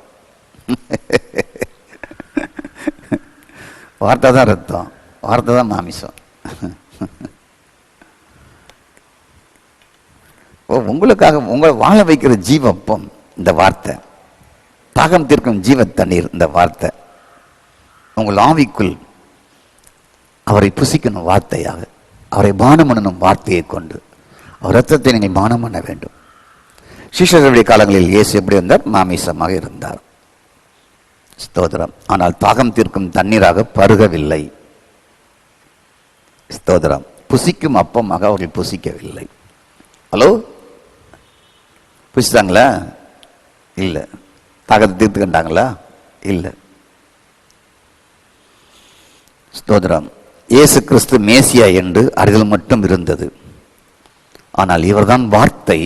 வார்த்தை தான் ரத்தம், வார்த்தை தான் மாமிசம். உங்களுக்காக உங்களை வாழ வைக்கிற ஜீவப்பம் இந்த வார்த்தை, தாகம் தீர்க்கும் ஜீவ தண்ணீர் இந்த வார்த்தை. உங்கள் ஆவிக்குள் அவரை புசிக்கணும் வார்த்தையாக, அவரை பானம் பண்ணணும் வார்த்தையை கொண்டு. அவர் ரத்தத்தை நீங்கள் பானம் பண்ண வேண்டும். சீஷர்களுடைய காலங்களில் இயேசு எப்படி இருந்தார்? மாமிசமாக இருந்தார். ஸ்தோத்திரம். ஆனால் தாகம் தீர்க்கும் தண்ணீராக பருகவில்லை. ஸ்தோத்திரம். புசிக்கும் அப்பமாக அவர்கள் புசிக்கவில்லை. ஹலோ, புசித்தாங்களா? இல்லை. தாகத்தை தீர்த்துக்கிட்டாங்களா? இல்லை. ஸ்தோத்திரம். இயேசு கிறிஸ்து மேசியா என்று அறிதல் மட்டும் இருந்தது. ஆனால் இவர்தான் வார்த்தை,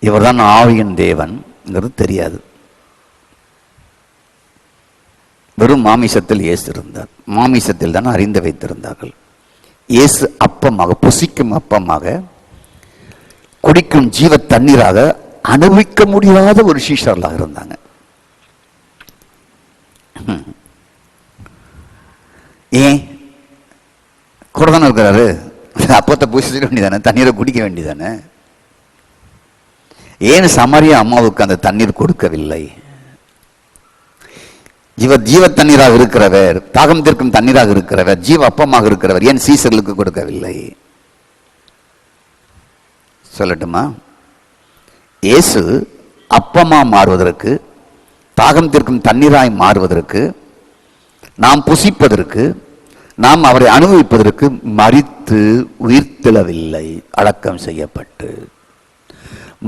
இவர்தான் ஆவியின் தேவன் தெரியாது. வெறும் மாமிசத்தில் இயேசு இருந்தார். மாமிசத்தில் தான் அறிந்து வைத்திருந்தார்கள். இயேசு அப்பமாக, புசிக்கும் அப்பமாக, குடிக்கும் ஜீவ தண்ணீராக, அனுபவிக்க முடியாத ஒரு சீஷர்களாக இருந்தாங்க. ஏன் கூட தானே இருக்கிறாரு? அப்பத்தை புசிக்க வேண்டியதானே, தண்ணீரை குடிக்க வேண்டியதானே? ஏன் சமாரியா அம்மாவுக்கு அந்த தண்ணீர் கொடுக்கவில்லை? ஜீவ தண்ணீராக இருக்கிறவர், தாகம் தீர்க்கும் தண்ணீராக இருக்கிறவர், ஜீவ அப்பமாக இருக்கிறவர் ஏன் சீசர்களுக்கு கொடுக்கவில்லை? சொல்லட்டுமா? இயேசு அப்பமா மாறுவதற்கு, தாகம் தீர்க்கும் தண்ணீராய் மாறுவதற்கு, நாம் புசிப்பதற்கு, நாம் அவரை அனுபவிப்பதற்கு மரித்து உயிர்த்தெழவில்லை. அடக்கம் செய்யப்பட்டு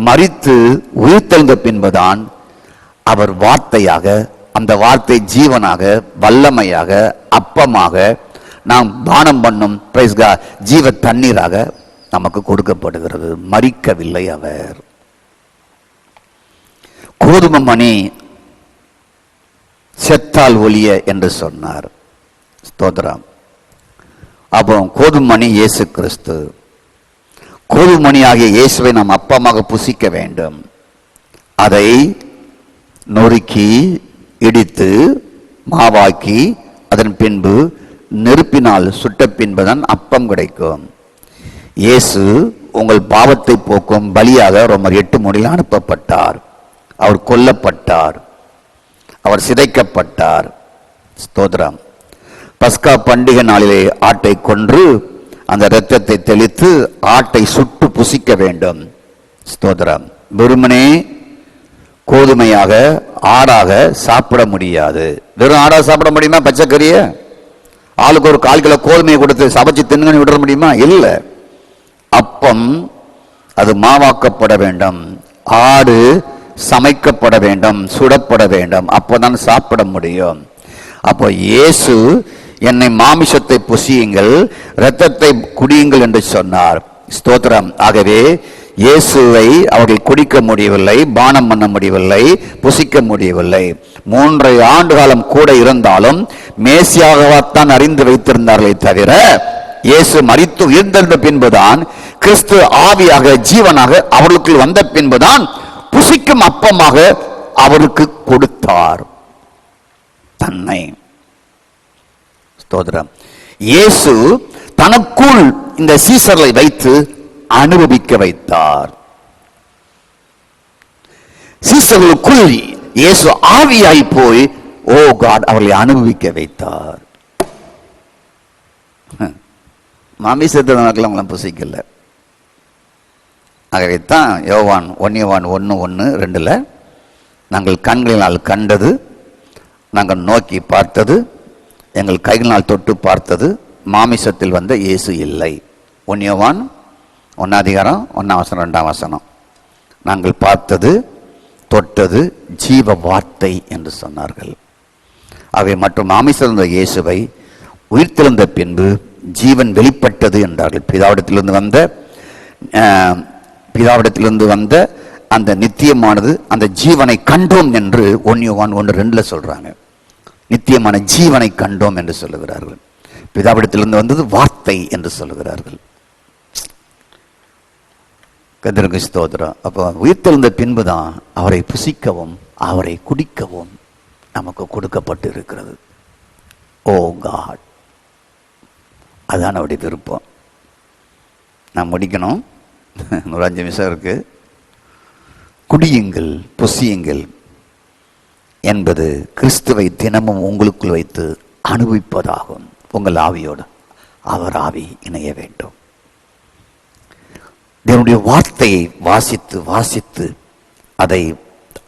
மரித்து உயிர்த்தெழுந்த பின்புதான் அவர் வார்த்தையாக, அந்த வார்த்தை ஜீவனாக, வல்லமையாக, அப்பமாக, நாம் பானம் பண்ணும் ஜீவ தண்ணீராக நமக்கு கொடுக்கப்படுகிறது. மரிக்கவில்லை அவர். கோதுமை மணி செத்தால் ஒளிய என்று சொன்னார். ஸ்தோத்திரம். அப்போ கோதுமை மணி இயேசு கிறிஸ்து, கோதுமணியாகிய இயேசுவை நாம் அப்பமாக புசிக்க வேண்டும். அதை நொறுக்கி இடித்து மாவாக்கி அதன் பின்பு நெருப்பினால் சுட்ட பின்புதான் அப்பம் கிடைக்கும். இயேசு உங்கள் பாவத்தை போக்கும் பலியாக ரோமர் 8:3 அனுப்பப்பட்டார். அவர் கொல்லப்பட்டார், அவர் சிதைக்கப்பட்டார். ஸ்தோத்திரம். பஸ்கா பண்டிகை நாளிலே ஆட்டை கொன்று அந்த இரத்தத்தை தெளித்து ஆட்டை சுட்டு புசிக்க வேண்டும். ஸ்தோத்திரம். வெறுமனே கோதுமையாக ஆடாக சாப்பிட முடியாது. வெறும் ஆடாக சாப்பிட முடியுமா? பச்சைக்கறிய ஆளுக்கு ஒரு 1/4 கிலோ கோதுமையை கொடுத்து சமைச்சு தின்னு விட முடியுமா? இல்லை. அப்பம் அது மாவாக்கப்பட வேண்டும், ஆடு சமைக்கப்பட வேண்டும், சுடப்பட வேண்டும், அப்போதான் சாப்பிட முடியும். அப்போ இயேசு என்னை மாமிசத்தை புசியுங்கள், இரத்தத்தை குடியுங்கள் என்று சொன்னார். ஸ்தோத்திரம். ஆகவே இயேசுவை அவர்கள் குடிக்க முடியவில்லை, பானம் பண்ண முடியவில்லை, புசிக்க முடியவில்லை. 3 ஆண்டு காலம் கூட இருந்தாலும் மேசியாகத்தான் அறிந்து வைத்திருந்தார்களே தவிர, இயேசு மரித்து உயிர்த்தெழுந்த பின்புதான், கிறிஸ்து ஆவியாக ஜீவனாக அவர்களுக்குள் வந்த பின்புதான் புசிக்கும் அப்பமாக அவருக்கு கொடுத்தார் தன்னை. ஸ்தோத்திரம். இயேசு தனக்குள் இந்த சீசர்களை வைத்து அனுபவிக்க வைத்தார். சீசர்களுக்குள் இயேசு ஆவியாய் போய் ஓ காட் அவர்களை அனுபவிக்க வைத்தார். மாமிசத்தை புசிக்கல. ஆகவே தான் யோவான் 1:1-1-2 நாங்கள் கண்களினால் கண்டது, நாங்கள் நோக்கி பார்த்தது, எங்கள் கைகளினால் தொட்டு பார்த்தது, மாமிசத்தில் வந்த இயேசு இல்லை. 1 யோவான் 1:1-2 நாங்கள் பார்த்தது தொட்டது ஜீவ வார்த்தை என்று சொன்னார்கள். அவை மற்றும் மாமிசத்தில் வந்த இயேசுவை உயிர்த்தெழுந்த பின்பு ஜீவன் வெளிப்பட்டது என்றார்கள். பிதாவிடத்திலிருந்து வந்த அந்த நித்தியமானது அந்த ஜீவனை கண்டோம் என்று 1 யோவான் 1:2 சொல்றாங்க. நித்தியமான ஜீவனை கண்டோம் என்று சொல்லுகிறார்கள். பிதாவிடத்திலிருந்து வந்தது வார்த்தை என்று சொல்லுகிறார்கள். கர்த்தருக்கு ஸ்தோத்திரம். அப்போ உயிர்த்தெழுந்த பின்புதான் அவரை புசிக்கவும் அவரை குடிக்கவும் நமக்கு கொடுக்கப்பட்டு இருக்கிறது. ஓ காட், அதுதான் அவருடைய விருப்பம். நான் முடிக்கணும், ஒரு 5 நிமிஷம் இருக்கு. குடியுங்கள் புசியுங்கள் என்பது கிறிஸ்துவை தினமும் உங்களுக்குள் வைத்து அனுபவிப்பதாகும். உங்கள் ஆவியோடு அவர் ஆவி இணைய வேண்டும். தேவனுடைய வார்த்தையை வாசித்து வாசித்து அதை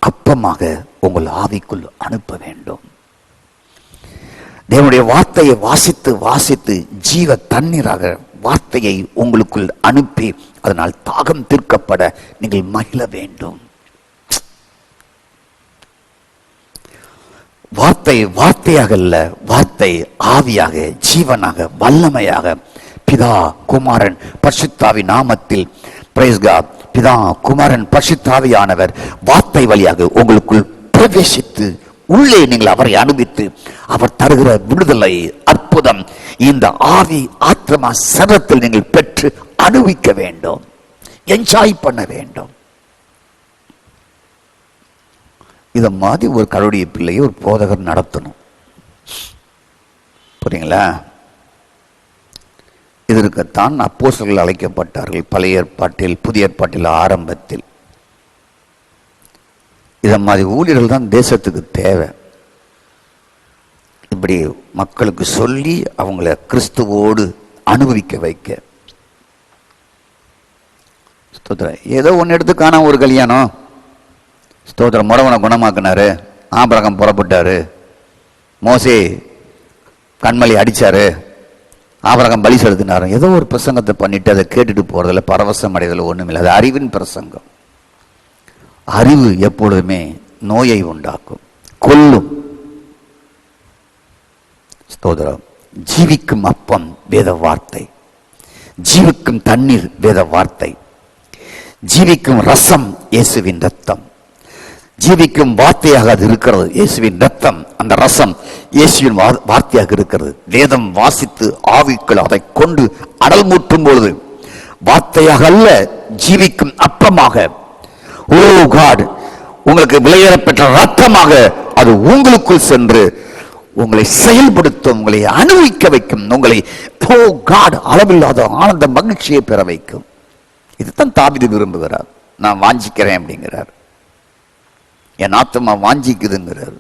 அப்பமாக உங்கள் ஆவிக்குள் அனுப்ப வேண்டும். தேவனுடைய வார்த்தையை வாசித்து வாசித்து ஜீவ தண்ணீராக வார்த்தையை உங்களுக்குள் அனுப்பி அதனால் தாகம் தீர்க்கப்பட நீங்கள் மகிழ வேண்டும். வார்த்தை வார்த்தையாக அல்ல, வார்த்தை ஆவியாக ஜீவனாக வல்லமையாக பிதா குமாரன் பரிசுத்தாவி நாமத்தில் பிரைஸ் காட். பிதா குமாரன் பரிசுத்தாவியானவர் வார்த்தை வழியாக உங்களுக்குள் பிரவேசித்து உள்ளே நீங்கள் அவரை அனுபவித்து அவர் தருகிற விடுதலை அற்புதம் இந்த ஆவி ஆத்மா சரத்தில் நீங்கள் பெற்று அனுபவிக்க வேண்டும், என்ஜாய் பண்ண வேண்டும். இத மாதிரி ஒரு கருடைய பிள்ளையை ஒரு போதகர் நடத்தணும். புரியுங்களா? இதற்குத்தான் அப்போஸ்தலர்கள் அழைக்கப்பட்டார்கள். பழைய ஏற்பாட்டில் புதிய ஏற்பாட்டில் ஆரம்பத்தில் இத மாதிரி ஊழியர்கள் தான் தேசத்துக்கு தேவை. இப்படி மக்களுக்கு சொல்லி அவங்கள கிறிஸ்துவோடு அனுபவிக்க வைக்க. ஸ்தோத்திரம். ஏதோ ஒன்று எடுத்து காணாம ஒரு கல்யாணம். ஸ்தோத்திரம். முடவனை குணமாக்குனாரு, ஆபிரகாம் புறப்பட்டாரு, மோசே கண்மலை அடிச்சாரு, ஆபிரகாம் பலி செலுத்தினாரு. ஏதோ ஒரு பிரசங்கத்தை பண்ணிட்டு அதை கேட்டுட்டு போறதுல பரவசம் அடைதல் ஒண்ணுமில்லை. அது அறிவின் பிரசங்கம். அறிவு எப்பொழுதுமே நோயை உண்டாக்கும், கொல்லும். ஸ்தோத்திரம். ஜீவிக்கும் அப்பம் வேத வார்த்தை, ஜீவிக்கும் தண்ணீர் வேத வார்த்தை, ஜீவிக்கும் ரசம் இயேசுவின் ரத்தம், ஜீவிக்கும் வார்த்தையாக அது இருக்கிறது. இயேசுவின் ரத்தம், அந்த ரசம் இயேசுவின் வார்த்தையாக இருக்கிறது. வேதம் வாசித்து ஆவிக்குள் அதை கொண்டு அடல் மூட்டும் பொழுது வார்த்தையாக அல்ல, ஜீவிக்கும் அப்பமாக. ஓ காட், உங்களுக்கு விலையேறப்பெற்ற ரத்தமாக அது உங்களுக்குள் சென்று உங்களை செயல்படுத்தும், உங்களை அனுபவிக்க வைக்கும், உங்களை ஓ காட் அளவில்லாத ஆனந்த மகிழ்ச்சியை பெற வைக்கும். இதுதான் தாவீது விரும்புகிறார். நான் வாஞ்சிக்கிறேன் அப்படிங்கிறார். என் ஆத்மா வாஞ்சிக்குதுங்கிறார்.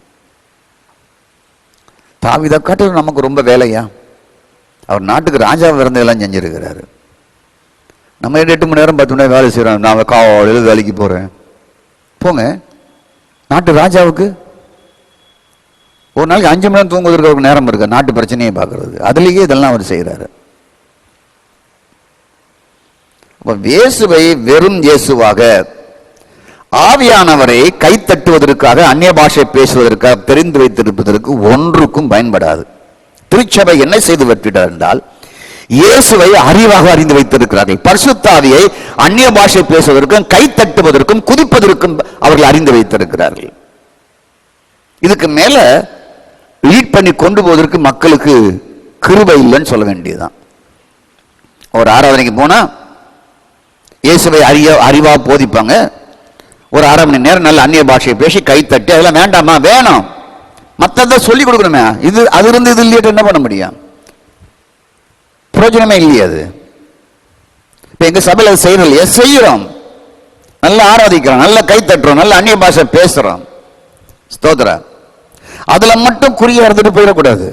தாவீதை காட்டிலும் நமக்கு ரொம்ப வேலையா? அவர் நாட்டுக்கு ராஜாவை இருந்ததெல்லாம் செஞ்சிருக்கிறாரு. நம்ம 8 மணி நேரம் 10 மணி நேரம் வேலை செய்யறோம். நான் காலையில் வேலைக்கு போறேன். போங்க. நாட்டு ராஜாவுக்கு ஒரு நாளைக்கு 5 மணி நேரம் தூங்குவதற்கு அவருக்கு நேரம் இருக்கு, நாட்டு பிரச்சனையை பார்க்கறது. அதுலேயே இதெல்லாம் அவர் செய்கிறாரு. இயேசுவை வெறும் இயேசுவாக, ஆவியானவரை கைத்தட்டுவதற்காக, அந்நிய பாஷை பேசுவதற்காக தெரிந்து வைத்திருப்பதற்கு ஒன்றுக்கும் பயன்படாது. திருச்சபை என்ன செய்து விட்டார் என்றால், இயேசுவை அறிவாக அறிந்து வைத்திருக்கிறார்கள். பரிசுத்த ஆவியை அந்நிய பாஷை பேசுவதற்கும் கைத்தட்டுவதற்கும் குதிப்பதற்கும் அவர்கள் அறிந்து வைத்திருக்கிறார்கள். இதுக்கு மேல லீட் பண்ணி கொண்டு போவதற்கு மக்களுக்கு கிருபை இல்லைன்னு சொல்ல வேண்டியதுதான். ஒரு ஆராதனைக்கு போனா இயேசுவை அறிவா போதிப்பாங்க. ஒரு 1/2 மணி நேரம் நல்ல அந்நிய பாஷையை பேசி கைத்தட்டி அதெல்லாம் வேண்டாமா? வேணும். மற்றதை சொல்லி கொடுக்கணுமே. இது அது இருந்து இது இல்லையா என்ன பண்ண முடியும்? பிரயோஜனமே இல்லையா? அது இப்ப எங்க சபையில் அது செய்யறோம் இல்லையா? செய்யறோம். நல்லா ஆராதிக்கிறோம், நல்லா கைத்தட்டுறோம், நல்ல அந்நிய பாஷை பேசுறோம். ஸ்தோத்திரம். அதுல மட்டும் குறிய இருந்துட்டு போயிடக்கூடாது.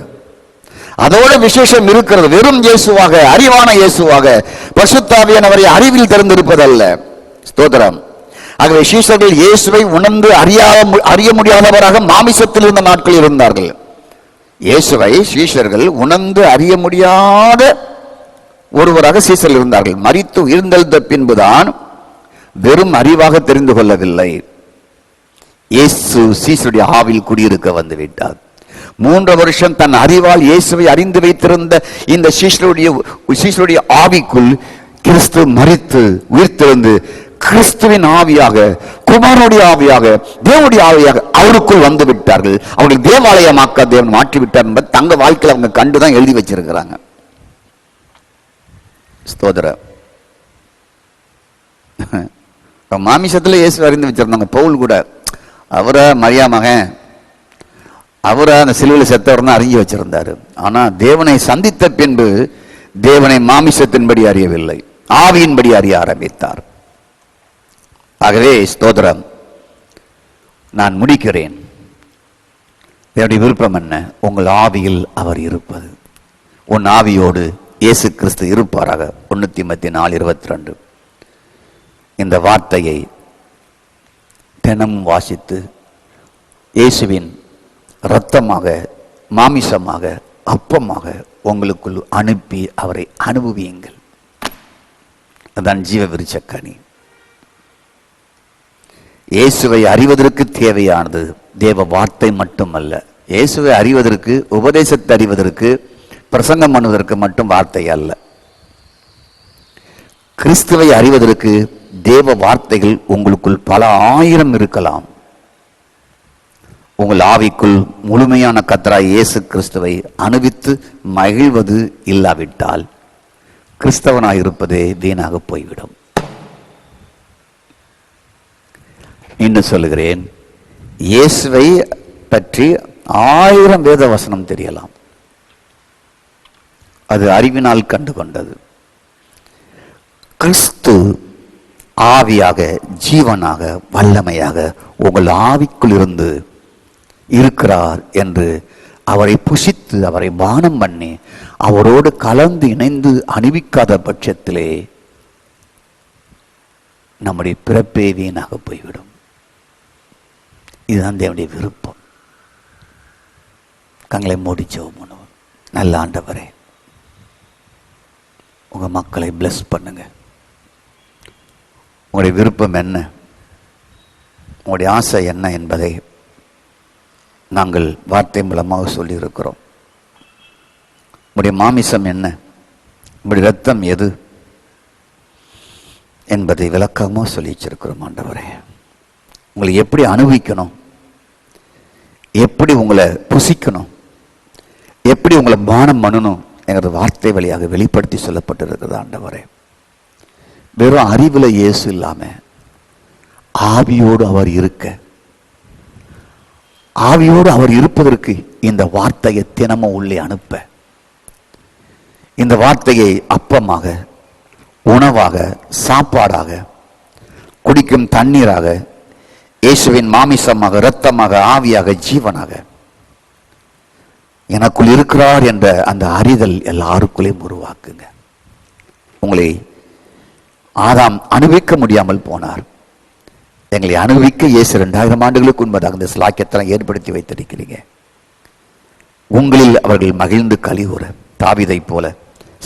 அதோட விசேஷம் இருக்கிறது. வெறும் இயேசுவாக, அறிவான இயேசுவாக, பரிசுத்த ஆவியானவரை அறிவில் தெரிந்திருப்பதல்ல. ஸ்தோத்திரம். ஆகவே சீஷர்கள் இயேசுவை உணர்ந்து அறிய முடியாதவராக மாமிசத்தில் இருந்த நாட்கள் இருந்தார்கள். இயேசுவை சீஷர்கள் உணர்ந்து அறிய முடியாத ஒருவராக சீஷர்கள் இருந்தார்கள். மரித்து உயிர்த்தெழுந்த பின்புதான் வெறும் அறிவாக தெரிந்து கொள்ளவில்லை. இயேசு சீஷருடைய ஆவில் குடியிருக்க வந்து விட்டார். 3 வருஷம் தன் அறிவால் இயேசுவை அறிந்து வைத்திருந்த இந்த சீஷருடைய ஆவிக்குள் கிறிஸ்து மரித்து உயிர்த்தெழுந்து கிறிஸ்துவின் ஆவியாக, குமாரனுடைய ஆவியாக, தேவனுடைய ஆவியாக அவருக்குள் வந்து விட்டார்கள். அவருடைய தேவாலயமாக்க தேவன் மாற்றி விட்டார் என்பது தங்க வாழ்க்கையில் அவங்க கண்டுதான் எழுதி வச்சிருக்கிறாங்க. ஸ்தோத்திரம். மாமிசத்துல இயேசு அறிந்து வச்சிருந்தாங்க. பவுல் கூட அவரை மரியா மகன், அவரை அந்த சிலுவையில் செத்தவர் தான் அறிஞ்சு வச்சிருந்தாரு. ஆனா தேவனை சந்தித்த பின்பு தேவனை மாமிசத்தின்படி அறியவில்லை, ஆவியின்படி அறிய ஆரம்பித்தார். ஆகவே ஸ்தோத்திரம். நான் முடிக்கிறேன். என்னுடைய விருப்பம் என்ன? உங்கள் ஆவியில் அவர் இருப்பது. உன் ஆவியோடு இயேசு கிறிஸ்து இருப்பாராக. 1 தீமோத்தேயு 4:22. இந்த வார்த்தையை தினமும் வாசித்து இயேசுவின் இரத்தமாக, மாமிசமாக, அப்பமாக உங்களுக்குள் அனுப்பி அவரை அனுபவியுங்கள். அதான் ஜீவ விருட்சக்கனி. இயேசுவை அறிவதற்கு தேவையானது தேவ வார்த்தை மட்டுமல்ல. இயேசுவை அறிவதற்கு, உபதேசத்தை அறிவதற்கு, பிரசங்கம் பண்ணுவதற்கு மட்டும் வார்த்தை அல்ல. கிறிஸ்துவை அறிவதற்கு தேவ வார்த்தைகள் உங்களுக்குள் பல ஆயிரம் இருக்கலாம். உங்கள் ஆவிக்குள் முழுமையான கர்த்தராகிய இயேசு கிறிஸ்துவை அனுபவித்து மகிழ்வது இல்லாவிட்டால் கிறிஸ்தவனாக இருப்பதே வீணாக போய்விடும். இன்னும் சொல்லுகிறேன், இயேசுவை பற்றி 1000 வேத வசனம் தெரியலாம். அது அறிவினால் கண்டு கொண்டது. கிறிஸ்து ஆவியாக, ஜீவனாக, வல்லமையாக உங்கள் ஆவிக்குள் இருந்து இருக்கிறார் என்று அவரை புசித்து, அவரை பானம் பண்ணி, அவரோடு கலந்து இணைந்து அணிவிக்காத பட்சத்திலே நம்முடைய பிறப்பே வீணாக போய்விடும். இதுதான் தேவனுடைய விருப்பம். கண்களை மூடி ஜெபம் பண்ணுவோம். நல்ல ஆண்டவரே, உங்க மக்களை பிளஸ் பண்ணுங்க. உங்களுடைய விருப்பம் என்ன, உங்களுடைய ஆசை என்ன என்பதை நாங்கள் வார்த்தை மூலமாக சொல்லியிருக்கிறோம். உங்களுடைய மாமிசம் என்ன, உங்களுடைய இரத்தம் எது என்பதை விளக்கமாக சொல்லி வச்சிருக்கிறோம். ஆண்டவரே, உங்களை எப்படி அனுபவிக்கணும், எப்படி உங்களை புசிக்கணும், எப்படி உங்களை பானம் பண்ணணும் என்கிறது வார்த்தை வழியாக வெளிப்படுத்தி சொல்லப்பட்டிருக்கிறது. ஆண்டவரே, வெறும் அறிவுல இயேசு இல்லாம ஆவியோடு அவர் இருக்க, ஆவியோடு அவர் இருப்பதற்கு இந்த வார்த்தையை தினமும் உள்ளே அனுப்ப, இந்த வார்த்தையை அப்பமாக, உணவாக, சாப்பாடாக, குடிக்கும் தண்ணீராக, இயேசுவின் மாமிசமாக, இரத்தமாக, ஆவியாக, ஜீவனாக எனக்குள் இருக்கிறார் என்ற அந்த அறிதல் எல்லாருக்குள்ளேயும் உருவாக்குங்க. உங்களை ஆதாம் அனுபவிக்க முடியாமல் போனார். எங்களை அனுபவிக்க இயேசு 2000 ஆண்டுகளுக்கு முன்பதாக இந்த ஸ்லாக்கியத்தை ஏற்படுத்தி வைத்திருக்கிறீங்க. உங்களில் அவர்கள் மகிழ்ந்து கலிகூற, தாவீதை போல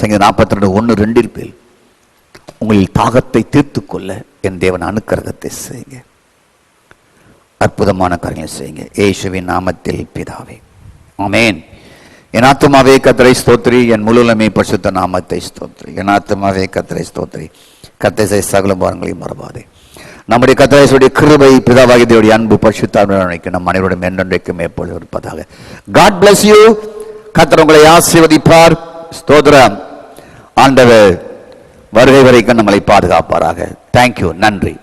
சங்கீதம் 42:1-2 பேர் உங்களில் தாகத்தை தீர்த்து கொள்ள என் தேவன் அனுக்கிரகத்தை செய்யுங்க. அற்புதமான காரியங்களை செய்யுங்க. இயேசுவின் நாமத்தில் பிதாவே, ஆமென். என் ஆத்துமாவே கர்த்தரை ஸ்தோத்திரி, என் முழுமை பரிசுத்த நாமத்தை ஸ்தோத்திரி. என் ஆத்துமாவே கர்த்தரை ஸ்தோத்திரி, கர்த்தரை சகல பாரங்களையும் மறவாதே. நம்முடைய கர்த்தருடைய கிருபை, பிதாவாகிய தேவனுடைய அன்பு, பரிசுத்த ஆவியானவருடைய நம் அனைவருடன் என்றென்றைக்கும் எப்பொழுதும் இருப்பதாக. God bless you. கர்த்தர் உங்களை ஆசீர்வதிப்பார். ஸ்தோத்திரம். ஆண்டவர் வருகை வரைக்கும் நம்மளை பாதுகாப்பாராக. தேங்க்யூ. நன்றி.